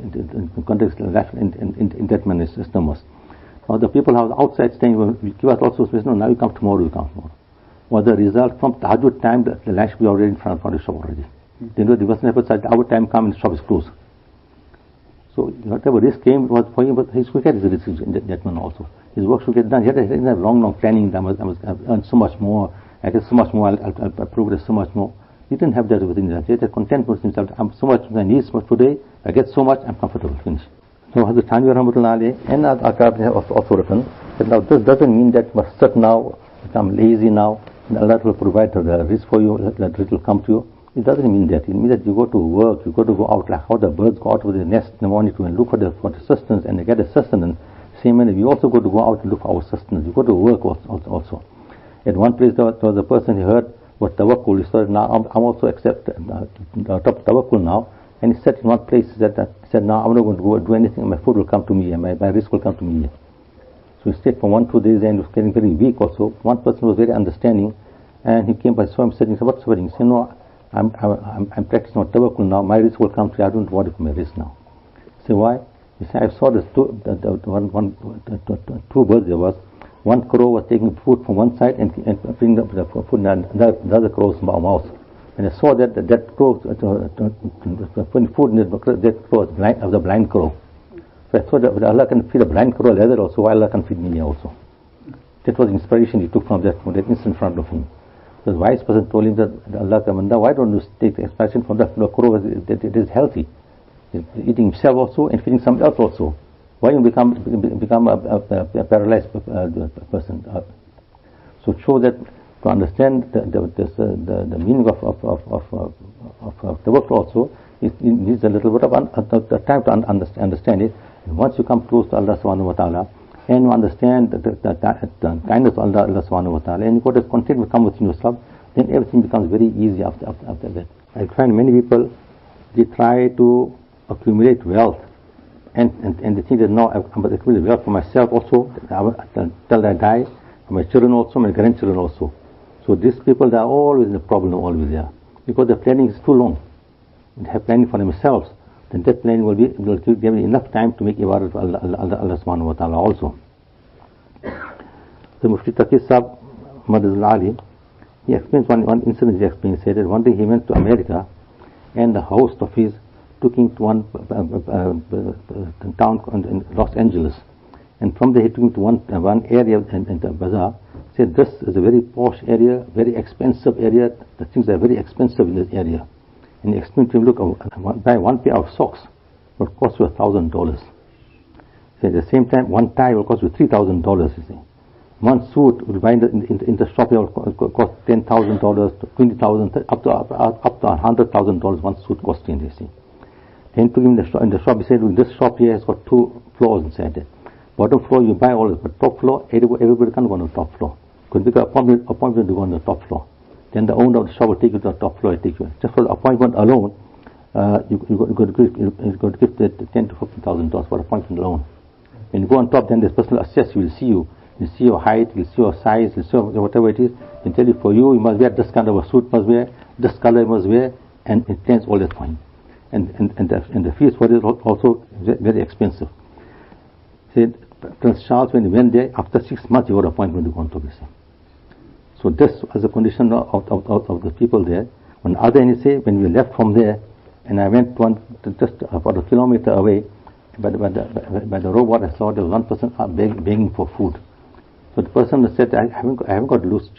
conducts life in that manner system was. Now the people who are outside staying will give us also space. No, now you come tomorrow, you come tomorrow. Well, the result from Tahajjud time, the lunch will be already in front of the shop already. Then the person ever said, our time come and the shop is closed. So whatever risk came was for him, but he should get his risk in that man also. His work should get done. He had a long planning. I must earn so much more. I get so much more. I'll progress so much more. He didn't have that within himself. He had a content with himself. I'm so much I need so much today. I get so much. I'm comfortable. Finish. So Hazrat Thanvi Rahmatullah Alayhi and Akab have also written that now this doesn't mean that must sit now, become lazy now, and Allah will provide the risk for you, that it will come to you. It doesn't mean that. It means that you go to work, you got to go out like how the birds go out with the nest in the morning to look for the sustenance and they get the sustenance. Same way, we also got to go out and look for our sustenance. You got to work also. At one place there was a person who heard what tawakkul. He said, now I'm also accept tawakkul now. And he said in one place, he said, now I'm not going to go do anything, my food will come to me and my risk will come to me. So he stayed for 1-2 days and he was getting very weak also. One person was very understanding and he came by, saw him sitting, he said, what's happening? He said, no, I'm practicing on tawakkul now, my risk will come to you, I don't worry for my risk now. He said, why? He said, I saw this two birds there was. One crow was taking food from one side and bringing the food, and the other crow's mouth. And I saw that crow, putting food in that crow was a blind crow. So I thought that Allah can feed a blind crow like that also, Allah can feed me also. That was inspiration he took from that instant in front of him. The wise person told him that, Allah Kamanda, why don't you take the expansion from the crow? It is healthy. He's eating himself also and feeding somebody else also. Why you become a paralyzed person? So show that to understand the meaning of the work also, it needs a little bit of time to understand it. And once you come close to Allah subhanahu wa ta'ala, and you understand the kindness of Allah subhanahu wa ta'ala, and you got a content will come within yourself, then everything becomes very easy after that. I find many people, they try to accumulate wealth, and they think that no, I must accumulate wealth for myself also, till I die, for my children also, my grandchildren also. So these people, they are always in the problem, always there, because the planning is too long. They have planning for themselves, then that planning will give them enough time to make ibadah to Allah subhanahu wa ta'ala also. The Mufti Taqi Sahab, Madhul Ali, he explains one incident. He said that one day he went to America, and the host of his took him to one town in Los Angeles, and from there he took him to one area in the bazaar. Said this is a very posh area, very expensive area. The things are very expensive in this area. And he explained to him, look, buy one pair of socks will cost you $1,000. So at the same time, one tie will cost you $3,000. You see, one suit will buy in the shop will cost $10,000, $20,000, up to $100,000. One suit costing. You see. Then took him in the shop. He said, this shop here has got 2 floors inside it. Bottom floor you buy all this, but top floor everybody can't go on the top floor. Could be an appointment to go on the top floor. Then the owner of the shop will take you to the top floor. Take you just for the appointment alone. You got to give $10,000 to $15,000 for appointment alone. When you go on top, then this person will assess you. Will see you. Will see your height. Will see your size. Will see whatever it is. They tell you for you must wear this kind of a suit. Must wear this color. Must wear, and it plans all that for him. And the fees for it also very expensive. Said Prince Charles, when he went there, after 6 months he got an appointment to go on top. So this was the condition of the people there. On the other hand, he said, when we left from there, and I went just about a kilometer away, by the robot, I saw there was one person begging for food. So the person said, I haven't got loose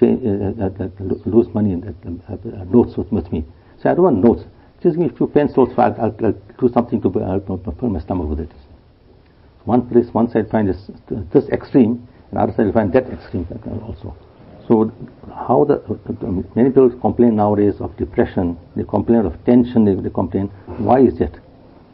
money, notes with me. So I don't want notes. Just give me a few pencils, so I'll do something to fill my stomach with it. One side find this extreme, and other side find that extreme also. So how many people complain nowadays of depression, they complain of tension, they complain. Why is that?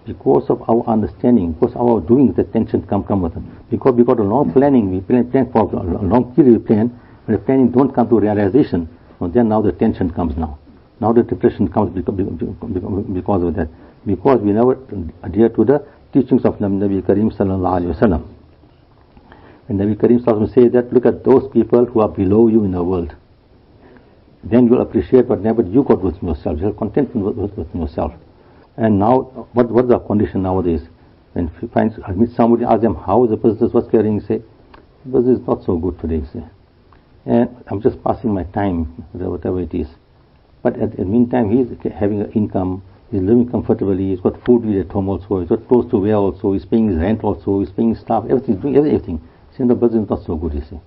Because of our understanding, because of our doing, the tension come with it. Because we got a long planning, we plan for a long period, we plan, but the planning don't come to realization, and then now the tension comes now. Now the depression comes because of that. Because we never adhere to the teachings of Nabi Karim sallallahu alaihi wasallam. And Nabi Karim sallallahu alaihi wasallam says that, look at those people who are below you in the world. Then you'll appreciate whatever you got within yourself. You're content within yourself. And now, what's the condition nowadays? When I meet somebody, ask them, how is the business, what's carrying? Say, the business is not so good today. Say, and I'm just passing my time, whatever it is. But at the meantime, he's having an income, he's living comfortably, he's got food at home also, he's got clothes to wear also, he's paying his rent also, he's paying his staff, everything, he's doing everything. Saying the business is not so good, you see.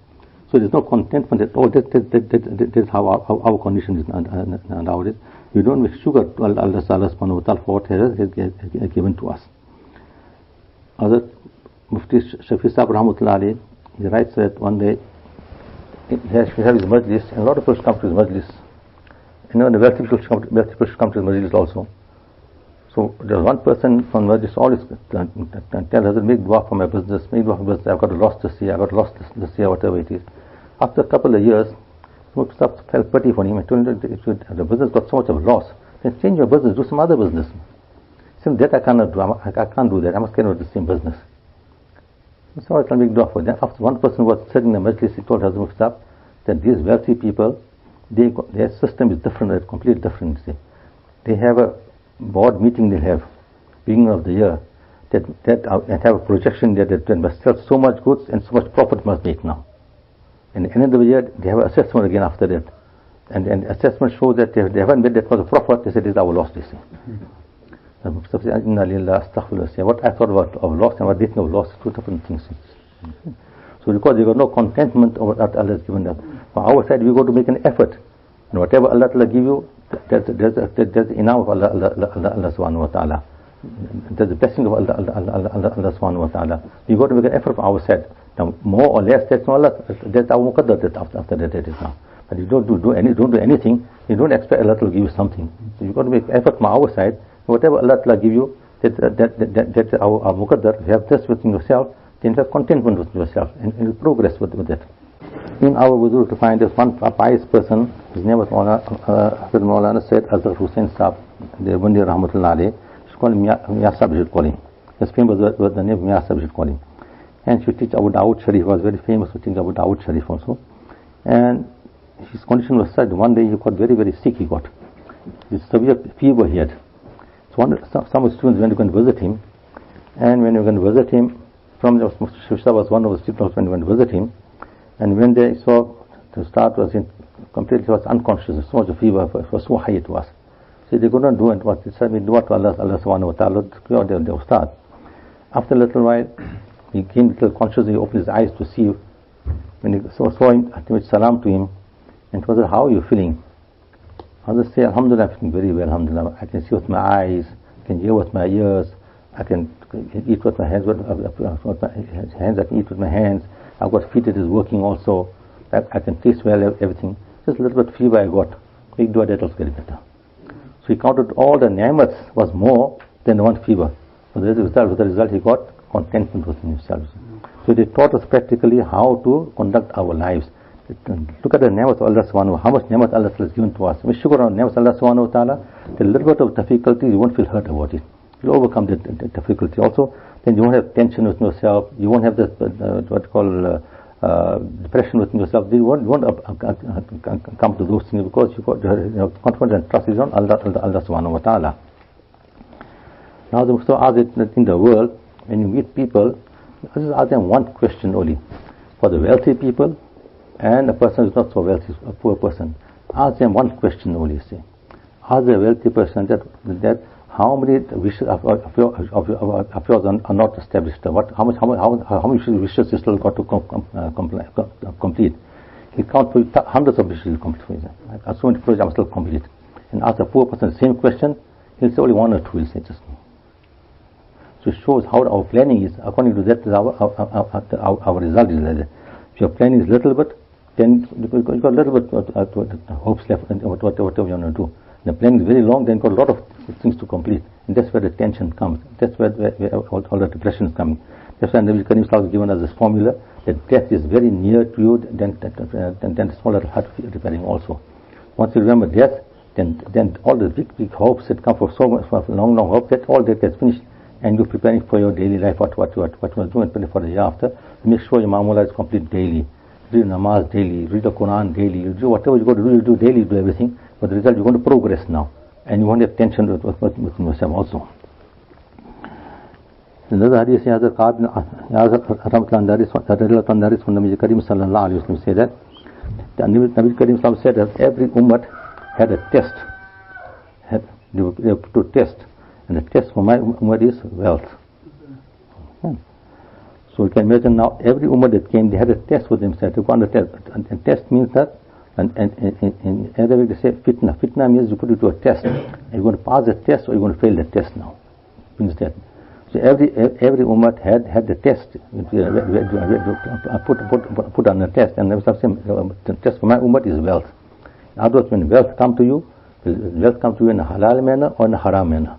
So there's no contentment at all. That's how our condition is nowadays. We don't make sugar to Allah subhanahu wa ta'ala for what He has given to us. Other Mufti Shafi Sahab Rahmatullah alayhi, he writes that one day he has his majlis, and a lot of people come to his majlis. You know, the wealthy people come to his majlis also. So there's one person from majlis always tell Hazrat, make dua for my business, make dua for my business, I've got a loss this year, this year, whatever it is. After a couple of years, some stuff felt pity for him. I told him that the business got so much of a loss, then change your business, do some other business. He said, that I cannot do, I can't do that, I must carry on with the same business. So I can make dua for them. After one person was sitting in the majlis, he told Hazrat Mustakim that these wealthy people, their system is different, it's completely different. See. They have a board meeting, they have beginning of the year, and have a projection that they must sell so much goods and so much profit must make now. And at the end of the year, they have an assessment again after that. And assessment shows that they haven't made that much profit, they said, this is our loss, they say. What I thought about of loss and what they think of loss, two different things. So because they got no contentment over what Allah has given them. On our side, we got to make an effort And whatever Allah Ta'ala give you, there's the inam of Allah subhanahu wa ta'ala. There's the blessing of Allah subhanahu wa ta'ala. We've got to make an effort from our side. Now, more or less, that's our muqaddar, after that it is now. But you don't do anything, you don't expect Allah to give you something. So you've got to make effort from our side. Whatever Allah Ta'ala give you, that's our muqaddar. If you have this within yourself, then you have contentment within yourself, and you progress with that. In our wudu to find this one pious person, his name was Molana said Azhar Hussain Sahab, the one day Rahmatullah alayhi, she called him Mia Sahab, she called him. His famous was the name Mia Sahab, she called him. And she teach Abu Dawud Sharif, was very famous to teach Abu Dawud Sharif also. And his condition was such, one day he got very, very sick, he got. This severe fever he had. So some students went to visit him, and when we went to visit him, from the Shusha was one of the students when we went to visit him, and when they saw the start was completely was unconscious, so much of fever, it was so high it was. So they could not do it. What they said, we do what to Allah subhanahu wa ta'ala, they will start. After a little while, he came a little conscious, he opened his eyes to see. When he saw him, I made salam to him, and he said, how are you feeling? I just say, Alhamdulillah, I'm feeling very well, Alhamdulillah. I can see with my eyes, I can hear with my ears, I can eat with my hands, I can eat with my hands. I've got feet that is working also. I can taste well everything. Just a little bit fever I got. We do that also very better. So he counted all the ni'mats was more than the one fever. So with the result he got contentment within himself. So they taught us practically how to conduct our lives. Look at the ni'mat of Allah subhanahu wa ta'ala, how much ni'mat Allah has given to us. We sugar on ni'mat of Allah subhanahu wa ta'ala, the little bit of difficulties, you won't feel hurt about it. You'll overcome the difficulty also. Then you won't have tension within yourself. You won't have this what you call depression within yourself. You won't come to those things because you got confidence and trust is on Allah subhanahu wa ta'ala. Now the Mustafa asked that in the world, when you meet people, just ask them one question only. For the wealthy people and a person who is not so wealthy, a poor person, ask them one question only. Say, ask the wealthy person that how many wishes of yours are not established? How many wishes you still got to complete? He count for hundreds of wishes. As so many projects are still complete. And ask the poor person the same question, he'll say only one or two. He'll say just. So it shows how our planning is. According to that, our result is like that. If your planning is little bit, then you got a little bit hopes left, whatever you want to do. The planning is very long, then got a lot of things to complete. And that's where the tension comes. That's where all the depression is coming. That's why Nabi Karim has given us this formula that death is very near to you, then the smaller heart repairing also. Once you remember death, then all the big hopes that come for so much, for long hope, that all that gets finished, and you're preparing for your daily life, what you will do and for the year after. Make sure your mamula is complete daily. Read namaz daily, read the Quran daily, you do whatever you got to do, you do daily, do everything. But the result, you're going to progress now, and you won't have tension with yourself also. Another hadith says that Nabi Karim sallallahu alayhi wa sallam said that Nabi Karim said that every ummah had a test, they were to test, and the test for my ummah is wealth. So you can imagine now every ummah that came, they had a test with themselves. They got a test, and test means that. And in other way they say fitna. Fitna means you put it to a test. Are you going to pass the test or are you going to fail the test now? Means that. So every ummah had the test. Put on a test, and the test for my ummah is wealth. In other words, when wealth come to you, wealth come to you in a halal manner or in a haram manner.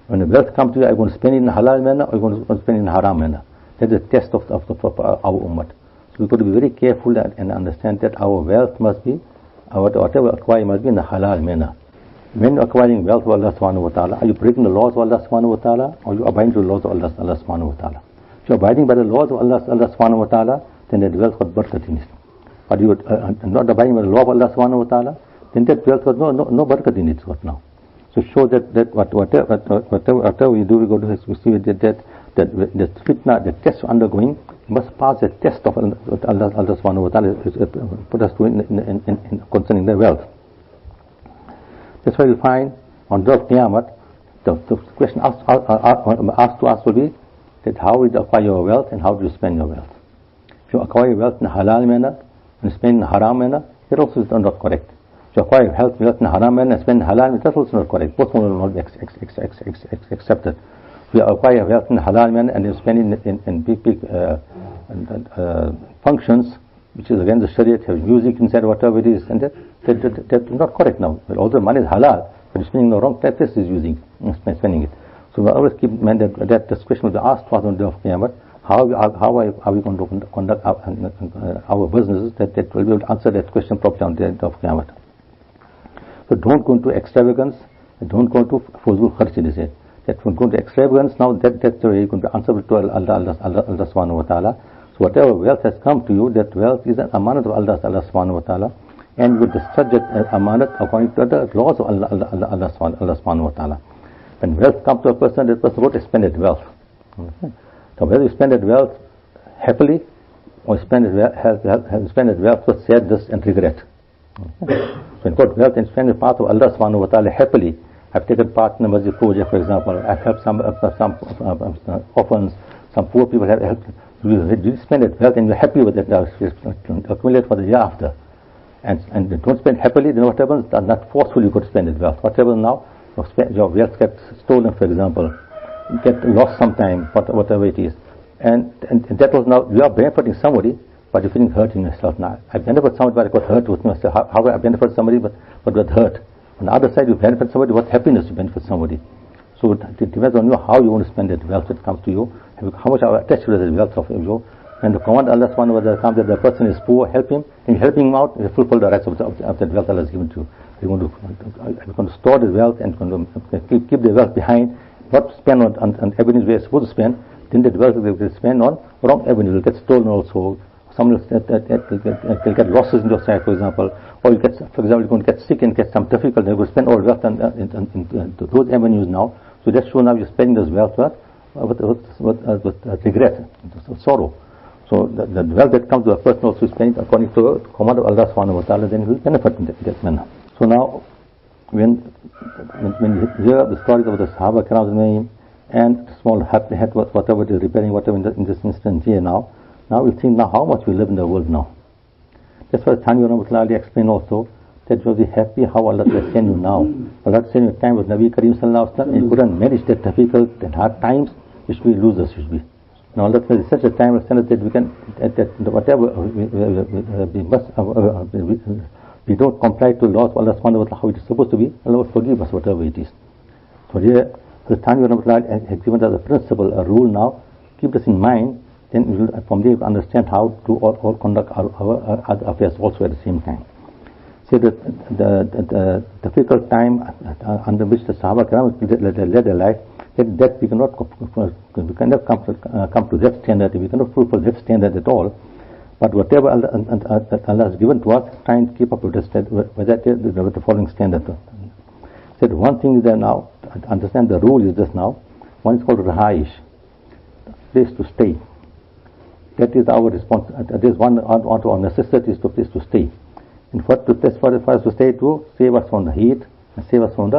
When the wealth come to you, are you going to spend it in a halal manner or are you going to spend it in a haram manner? That is the test of our ummah. So we've got to be very careful and understand that our wealth must be, whatever acquire must be in a halal manner. When you're acquiring wealth of Allah subhanahu wa ta'ala, are you breaking the laws of Allah subhanahu wa ta'ala, or are you abiding by the laws of Allah subhanahu wa ta'ala? If you're abiding by the laws of Allah subhanahu wa ta'ala, then that wealth got barakat in it. But you are not abiding by the law of Allah subhanahu wa ta'ala, then that wealth got no barakat in it now. So show that whatever you do, we go to see that the fitna, the test you're undergoing, you must pass the test of Allah subhanahu wa ta'ala put us to in concerning the wealth. That's why you'll find on the Qiyamah, the question asked to us will be that how will you acquire your wealth and how do you spend your wealth? If you acquire your wealth in a halal manner and spend in a haram manner, that also is not correct. to acquire wealth in haram manner and spend halal, that's also not correct. Both will not be accepted. We acquire wealth in halal manner and you spend it in big functions, which is against the Sharia, have music inside, whatever it is, and that's not correct now. But although money is halal, but you're spending the wrong place is using, spending it. So we always keep in mind that this question will be asked for on the day of Qiyamah. How are we going to conduct our businesses that will be able to answer that question properly on the day of Qiyamah. So don't go into extravagance, don't go into fuzul kharch, they say. That when going to extravagance now, that's the way you're going to be answerable to Allah subhanahu wa ta'ala. So whatever wealth has come to you, that wealth is an amanat of Allah subhanahu wa ta'ala, and with the subject amanat according to the laws of Allah subhanahu wa ta'ala. When wealth comes to a person, that person won't spend that wealth. So whether you spend that wealth happily or spend that wealth with sadness and regret. So when got wealth and spend the path of Allah subhanahu wa ta'ala happily, I've taken part in the Masjid project, for example. I've helped some orphans, some poor people have helped. You spend that wealth and you're happy with it, accumulate for the year after. And don't spend happily, then what happens? Not forcefully you could spend that wealth. What happens now? Your wealth gets stolen, for example. You get lost sometime, whatever it is. And that was now, you are benefiting somebody, but you're feeling hurting yourself now. I benefit somebody, but I got hurt with myself. How I benefit somebody, but got hurt. On the other side, you benefit somebody, what happiness you benefit somebody. So it depends on you how you want to spend that wealth that comes to you, how much are attached to that wealth of you. When the command Allah subhanahu wa ta'ala comes that the person is poor, help him, and helping him out, you fulfill the rights of that wealth Allah has given to you. You're going to store the wealth and going to keep the wealth behind, not spend on avenues where you're supposed to spend, then that wealth will spend on wrong avenues, will get stolen also. Some will get losses in your sight, for example, or you get, for example, you're going to get sick and get some difficulty, you will spend all wealth in those avenues now. So that's true now you're spending this wealth with regret, with sorrow. So the wealth that comes to a person also is spent according to the command of Allah subhanahu wa ta'ala, then he will benefit in that manner. So now, when you hear the stories of the Sahaba Kiram and small hut, whatever it is repairing, whatever in this instance here now we think now how much we live in the world now. That's why Thani Rahmatullah explained also that you will be happy how Allah will send you now. Allah send you a time with Nabi Kareem sallallahu alaihi wasallam, and you couldn't manage that difficult and hard times, which we losers should be. Now Allah is such a time will send us that we can, whatever we don't comply to laws of Allah subhanahu wa ta'ala how it is supposed to be, Allah will forgive us whatever it is. So here, Thani Rahmatullah has given us a principle, a rule now. Keep this in mind, then we will, from there we will understand how to all conduct our other affairs also at the same time. See that the difficult time under which the Sahaba Kiram led their life, that we cannot come to that standard, we cannot fulfill that standard at all. But whatever Allah has given to us, try and keep up with the following standard. Said one thing is that now, understand the rule is this now. One is called Rahaish, place to stay. That is our response. That is one of our necessities to place to stay. And what to place for us to stay to save us from the heat and save us from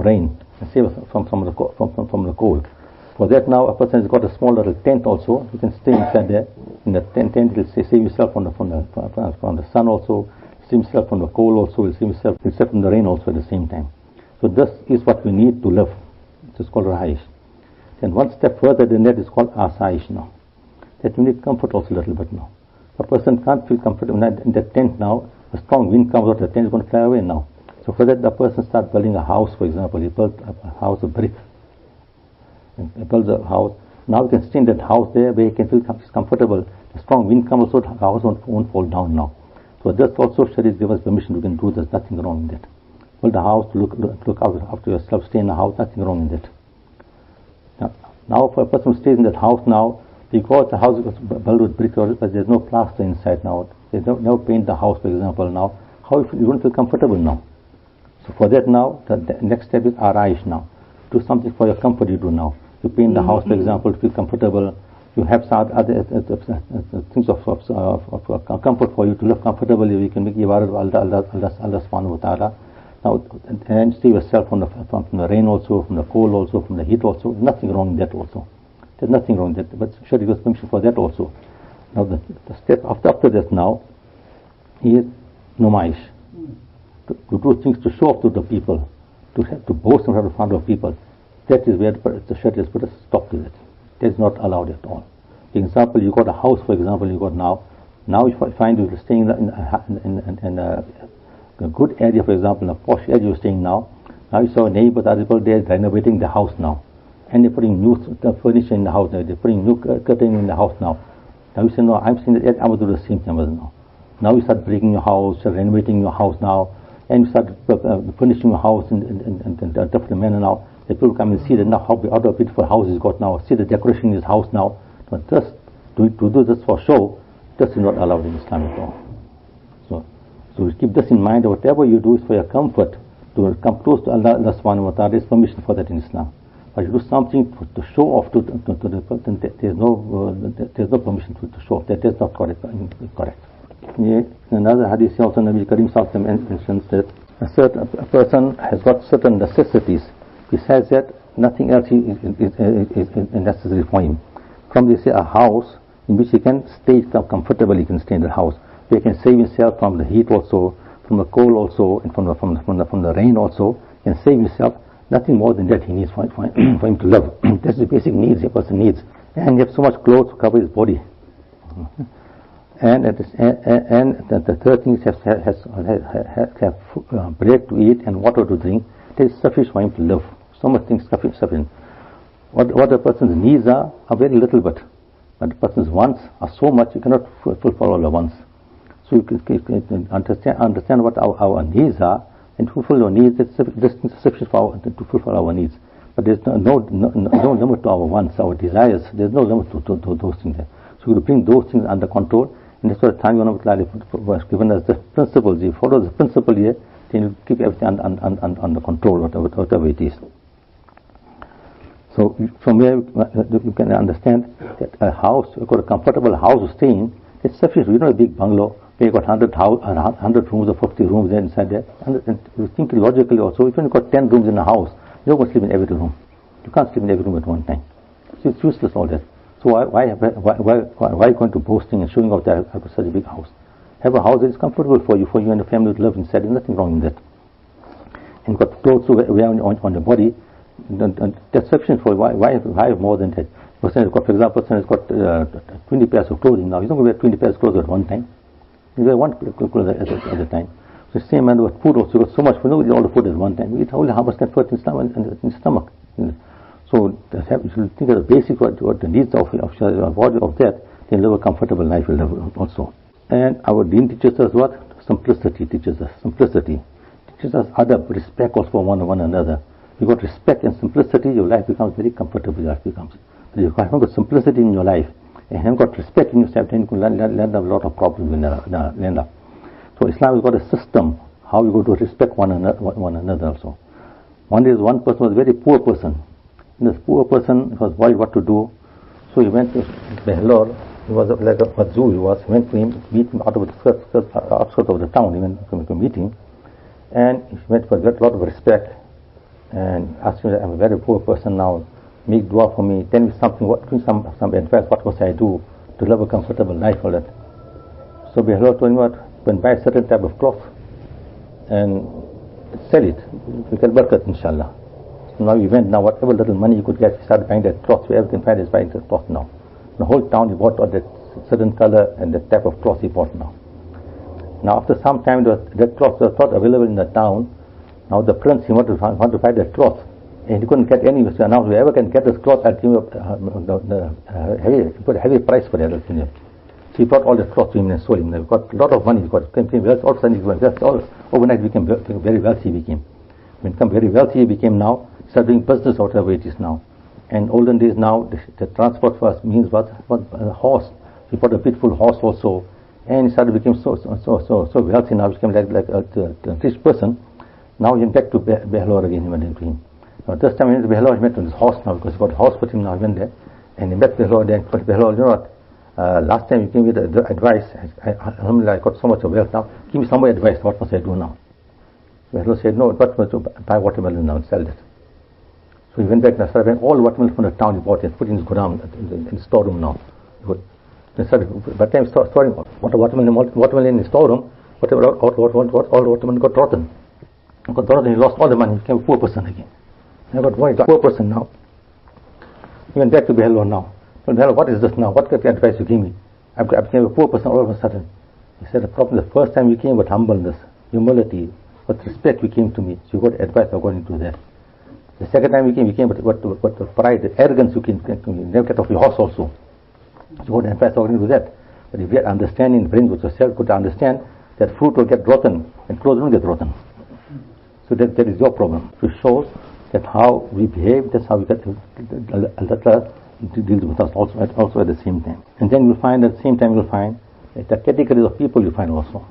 rain and save us from the cold. For that now a person has got a small little tent also. You can stay inside there. In the tent will save yourself from the sun also, save yourself from the cold also, will save yourself from the rain also at the same time. So this is what we need to live. It is called Rahaish. Then one step further than that is called Asaish now. That we need comfort also a little bit now. A person can't feel comfortable in that tent now. A strong wind comes out, the tent is going to fly away now. So for that the person starts building a house, for example. He built a house of brick. And he builds a house. Now he can stay in that house there where he can feel comfortable. The strong wind comes also, the house won't fall down now. So that's also Sharia gives us permission, we can do. There's nothing wrong in that. Build a house to look after yourself, stay in a house, nothing wrong in that. Now for a person who stays in that house now, because the house is built with brick, but there's no plaster inside now. There's no paint the house, for example, now. How you don't feel comfortable now? So for that now, the next step is Araish now. Do something for your comfort you do now. You paint the house, for example, to feel comfortable. You have some other things of comfort for you to live comfortably. You can make ibadat of Allah subhanahu wa ta'ala. Now, and save yourself from the rain also, from the cold also, from the heat also. There's nothing wrong in that also. There's nothing wrong with that, but Sharia gives permission for that also. Now the step after that now is Numaish. to do things to show off to the people, to boast in front of people. That is where the Sharia has put a stop to that. That is not allowed at all. For example, you got a house, for example, you got now if I find you're staying in a good area, for example, in a posh area you're staying now you saw neighbors, other people, they're renovating the house now. And they're putting new furniture in the house now. They're putting new curtain in the house now. Now you say, no, I'm saying that I will do the same thing now. Now you start breaking your house, you're renovating your house now, and you start furnishing your house in a different manner now. The people come and see that now how beautiful house he's got now, see the decoration in his house now. But just to do this for show, this is not allowed in Islam at all. So keep this in mind, that whatever you do is for your comfort, to come close to Allah subhanahu wa ta'ala. There is permission for that in Islam. But you do something to show off to the person, there is no permission to show off. That is not correct. In another hadith also, Nabi Karim mentions that a person has got certain necessities. Besides that, nothing else is necessary for him. From they say a house in which he can stay comfortably, he can stay in the house. He can save himself from the heat also, from the cold also, and from the rain also. He can save himself. Nothing more than that he needs for him to live. That's the basic needs a person needs. And he has so much clothes to cover his body. And the third thing is have bread to eat and water to drink. That is sufficient for him to live. So much things sufficient. What a person's needs are very little bit. But the person's wants are so much you cannot fulfill all the wants. So you can understand what our needs are, and fulfill our needs. It's sufficient to fulfill our needs. But there's no limit to our wants, our desires. There's no limit to those things there. So you bring those things under control, and that's what time was given us the principles. You follow the principle here, then you keep everything under control, whatever it is. So from here you can understand that a house, you've got a comfortable house to stay in, it's sufficient. You don't have a big bungalow, where you've got 100 rooms or 50 rooms there inside there. And you think logically also, if you've got 10 rooms in a house, you're going to sleep in every room. You can't sleep in every room at one time. So it's useless all that. So why are you going to boasting and showing off that I've got such a big house? Have a house that is comfortable for you and the family to live inside. There's nothing wrong in that. And you've got clothes to wear on the body. That's sufficient for you. Why have more than that? For example, person has got 20 pairs of clothing now. He's not going to wear 20 pairs of clothes at one time. You wear one clothes at a time. So the same manner with food also. You got so much food. Nobody eat all the food at one time. We eat only how much can fit in the stomach. So you should think of the basic what the needs of body of that. Then live a comfortable life will live also. And our Deen teaches us what? Simplicity teaches us. Simplicity teaches us adab, respect also for one another. You've got respect and simplicity, your life becomes very comfortable. Your life becomes. But if you haven't got simplicity in your life and haven't got respect in yourself, then you can land up a lot of problems in land up. So Islam has got a system how you go to respect one another also. One person was a very poor person. And this poor person was worried what to do. So he went to Bangalore. He was like a zoo. He went to him, meet him out of the outskirts of the town. He went to meet him, and he went for a lot of respect. And asked me, I'm a very poor person now, make dua for me, tell me something, give me some advice, what must I do to live a comfortable life for that. So Behlul told him what, go and buy a certain type of cloth and sell it, you get barakat inshallah. So now he went, now whatever little money he could get, he started buying that cloth, so everything fine is buying that cloth now. The whole town he bought that certain color and that type of cloth he bought now. Now after some time that cloth was not available in the town. Now the prince, he wanted to buy that cloth, and he couldn't get any. So now whoever can get this cloth, I'll give you put a heavy price for that. So he brought all the cloth to him and sold him. He got a lot of money. He became wealthy. All of a sudden, overnight became very wealthy. When he became very wealthy, he became now, he started doing business, whatever it is now. And olden days now, the transport for us means what a horse. He bought a beautiful horse also, and he started became so wealthy now. He became like a rich person. Now he went back to Bangalore again. He went into him. Now this time he went to Bangalore, he met on his horse now because he got a horse with him now. He went there and he met Bangalore there. But Bangalore, you know what? Last time he came with the advice. Alhamdulillah, I got so much of wealth now. Give me some more advice. What must I do now? Bangalore said, no, what must I buy watermelon now and sell it. So he went back and started buying all watermelon from the town he bought and put in his godown in the storeroom now. By the time he started storing watermelon in his storeroom, All money got rotten. He lost all the money, he became a poor person again. He got a poor person now. He went back to Behelo now. Well, what is this now? What kind of advice you give me? I became a poor person all of a sudden. He said, the problem, the first time you came with humbleness, humility, with respect you came to me. So you got advice according to that. The second time you came with pride, the arrogance you came to me. You never get off your horse also. So you got advice according to that. But if you had understanding, brain with yourself, could understand that fruit will get rotten and clothes will get rotten. So that is your problem. So it shows that how we behave, that's how we get Allah deals with us also at the same time. And then you'll find at the same time you'll find that the categories of people you find also.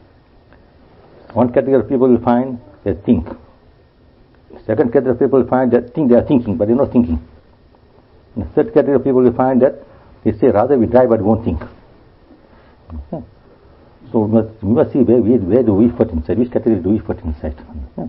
One category of people you find they think. Second category of people you find that think they are thinking, but they're not thinking. And the third category of people you find that they say rather we die but we won't think. Okay. So we must see where do we fit inside, which category do we fit inside. Okay.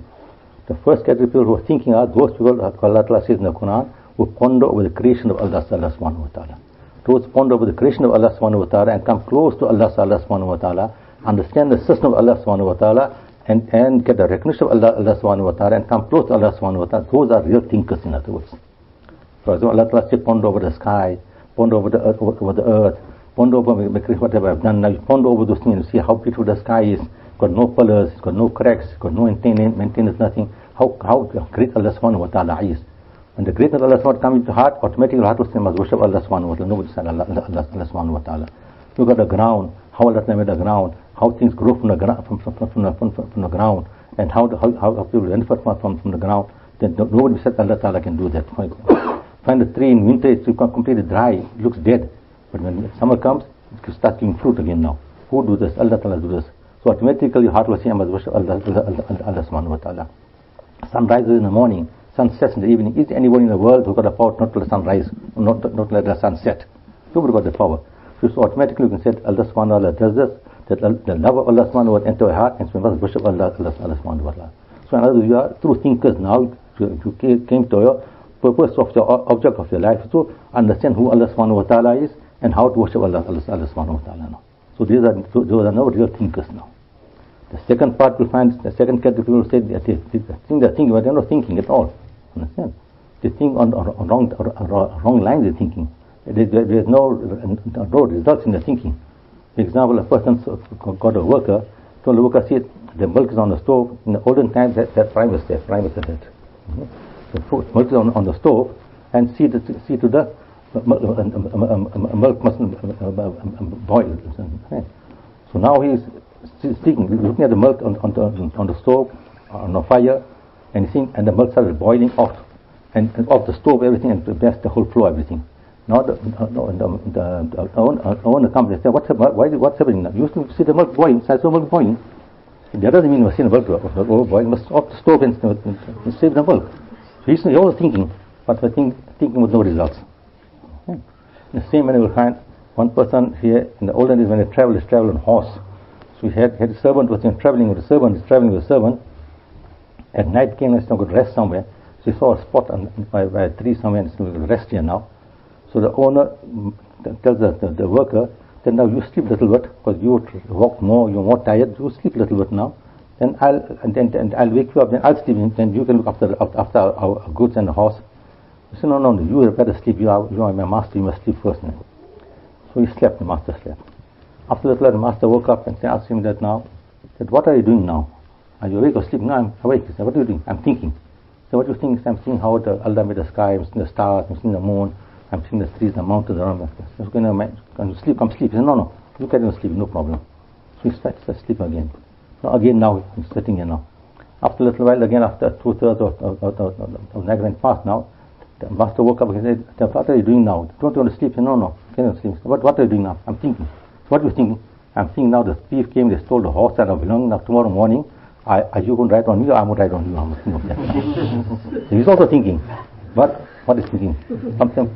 The first category of people who are thinking are those people, Allah Ta'ala says in the Quran, who ponder over the creation of Allah subhanahu wa ta'ala. Those ponder over the creation of Allah subhanahu wa ta'ala and come close to Allah subhanahu wa ta'ala, understand the system of Allah subhanahu wa ta'ala, and get the recognition of Allah subhanahu wa ta'ala and come close to Allah subhanahu wa ta'ala. Those are real thinkers, in other words. For example, Allah Ta'ala says ponder over the sky, ponder over the earth, ponder over whatever I've done. Now you ponder over those things and see how beautiful the sky is. It's got no pillars, it's got no cracks, it's got no maintenance, nothing. How great Allah subhanahu wa ta'ala is. When the greatness of Allah subhanahu wa ta'ala comes into heart, automatically heart will say, must worship Allah subhanahu wa ta'ala. Nobody said Allah subhanahu wa ta'ala. Look at the ground, how Allah made the ground, how things grow from the ground, and how people benefit from the ground. Then nobody said Allah Ta'ala can do that. Find a tree in winter, it's completely dry, it looks dead. But when summer comes, it starts giving fruit again now. Who do this? Allah Ta'ala do this. So automatically your heart will say, I must worship Allah subhanahu wa ta'ala. Sun rises in the morning, sun sets in the evening. Is there anybody in the world who got the power not to let the sun rise, not let the sun set? Nobody got the power. So automatically you can say Allah subhanahu wa ta'ala does this, that the love of Allah subhanahu wa ta'ala enter your heart, and so you must worship Allah subhanahu wa ta'ala. So in other words, you are true thinkers now. You came to your purpose of the object of your life to understand who Allah subhanahu wa ta'ala is and how to worship Allah subhanahu wa ta'ala now. So those are now real thinkers now. The second part you'll find, the second category people say they're thinking, but they're not thinking at all. Understand? They think on wrong lines they're thinking. There's no results in their thinking. For example, a person got a worker, told the worker, see, the milk is on the stove. In the olden times, that prime was there. Prime was there. The milk is on the stove, and see to the milk mustn't boil. So now he's looking at the milk on the stove, on the fire, and the milk started boiling off, and off the stove, everything, and that's the whole floor, everything. Now the owner comes and says, what's happening now? You used to see the milk boiling, so milk boiling. That doesn't mean you must see the milk boiling, must off the stove and save the milk. So he's always thinking, but thinking with no results. Okay. In the same manner, you will find one person here in the olden days when they travel on horse. So he had a servant with him traveling with a servant. At night came and said, "Go rest somewhere." So he saw a spot by a tree somewhere and said, "We're going to rest here now." So the owner tells the worker, "Then now you sleep a little bit because you walk more, you're more tired. You sleep a little bit now. Then I'll wake you up. Then I'll sleep. Then you can look after our goods and the horse." He said, "No, you better sleep. You are my master. You must sleep first." Now. So he slept. The master slept. After a little, the master woke up and asked him that what are you doing now? Are you awake or sleeping? No, I'm awake. He said, "What are you doing?" "I'm thinking." So what you think? I'm seeing how Allah made the sky, I'm seeing the stars, I'm seeing the moon, I'm seeing the trees, the mountains around me. So can you sleep? Come sleep. He said, "No, you can sleep, no problem." So he starts to sleep again. Now he's sitting here now. After a little while, again after 2/3 of night went past now, the master woke up and said, "What are you doing now? Don't you want to sleep?" He said, "No, can you sleep?" What are you doing now? "I'm thinking." "So what are you thinking?" "I'm thinking now the thief came, they stole the horse that I belong. Now tomorrow morning, are you going to ride on me or I'm going to ride on you?" So he's also thinking. But what is thinking? Something.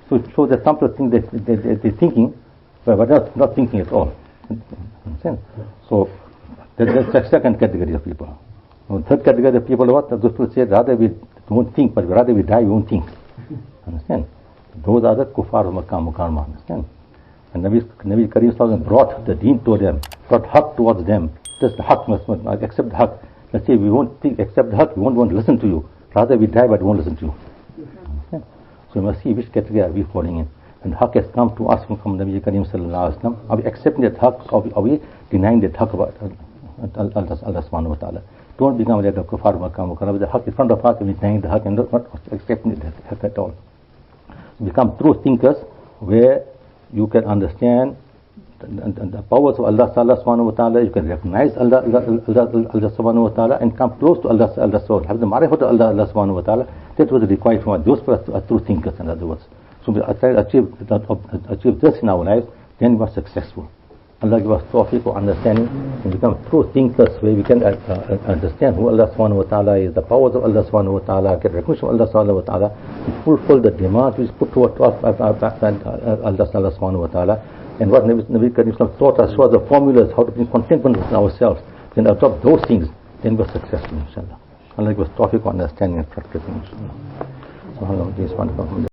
So it shows that some people think they're thinking, but not thinking at all. Understand? So that's the second category of people. The third category of people, what? Those people say, rather we don't think, but rather we die, we won't think. Understand? Those are the kuffar of Makkah Mukarramah. Understand? And Nabi Kareem Sallallahu brought the deen to them, brought haqq towards them. Just the haqq must accept the haqq. Let's say we won't accept the haqq, we won't want to listen to you. Rather we die but we won't listen to you. Okay? So we must see which category are we falling in. And haqq has come to us from Nabi Kareem Sallallahu Alaihi Wasallam. Are we accepting that haqq or are we denying that haqq about Allah Subhanahu Wa Ta'ala? Don't become like a kuffar Makkah. The haqq in front of us and we denying the haqq and not accepting the haqq at all. Become true thinkers where you can understand the powers of Allah Subhanahu Wa Ta'ala. You can recognize Allah Subhanahu Wa Ta'ala and come close to Allah Subhanahu. Have the marifat of Allah Subhanahu Wa Ta'ala. That was required from us. Those are true thinkers, in other words. So we try to achieve this in our lives, then we are successful. Allah give us tawfiq of understanding and become true thinkers where we can understand who Allah Subhanahu Wa Ta'ala is, the powers of Allah Subhanahu Wa Ta'ala, get recognition of Allah Subhanahu Wa Ta'ala, and fulfill the demands which put towards us Allah Subhanahu Wa Ta'ala. And what Nabi Kareem taught us was the formulas, how to be contentment with ourselves. Then adopt those things, then we're successful, inshallah. Allah give us tawfiq of understanding and practicing, inshallah.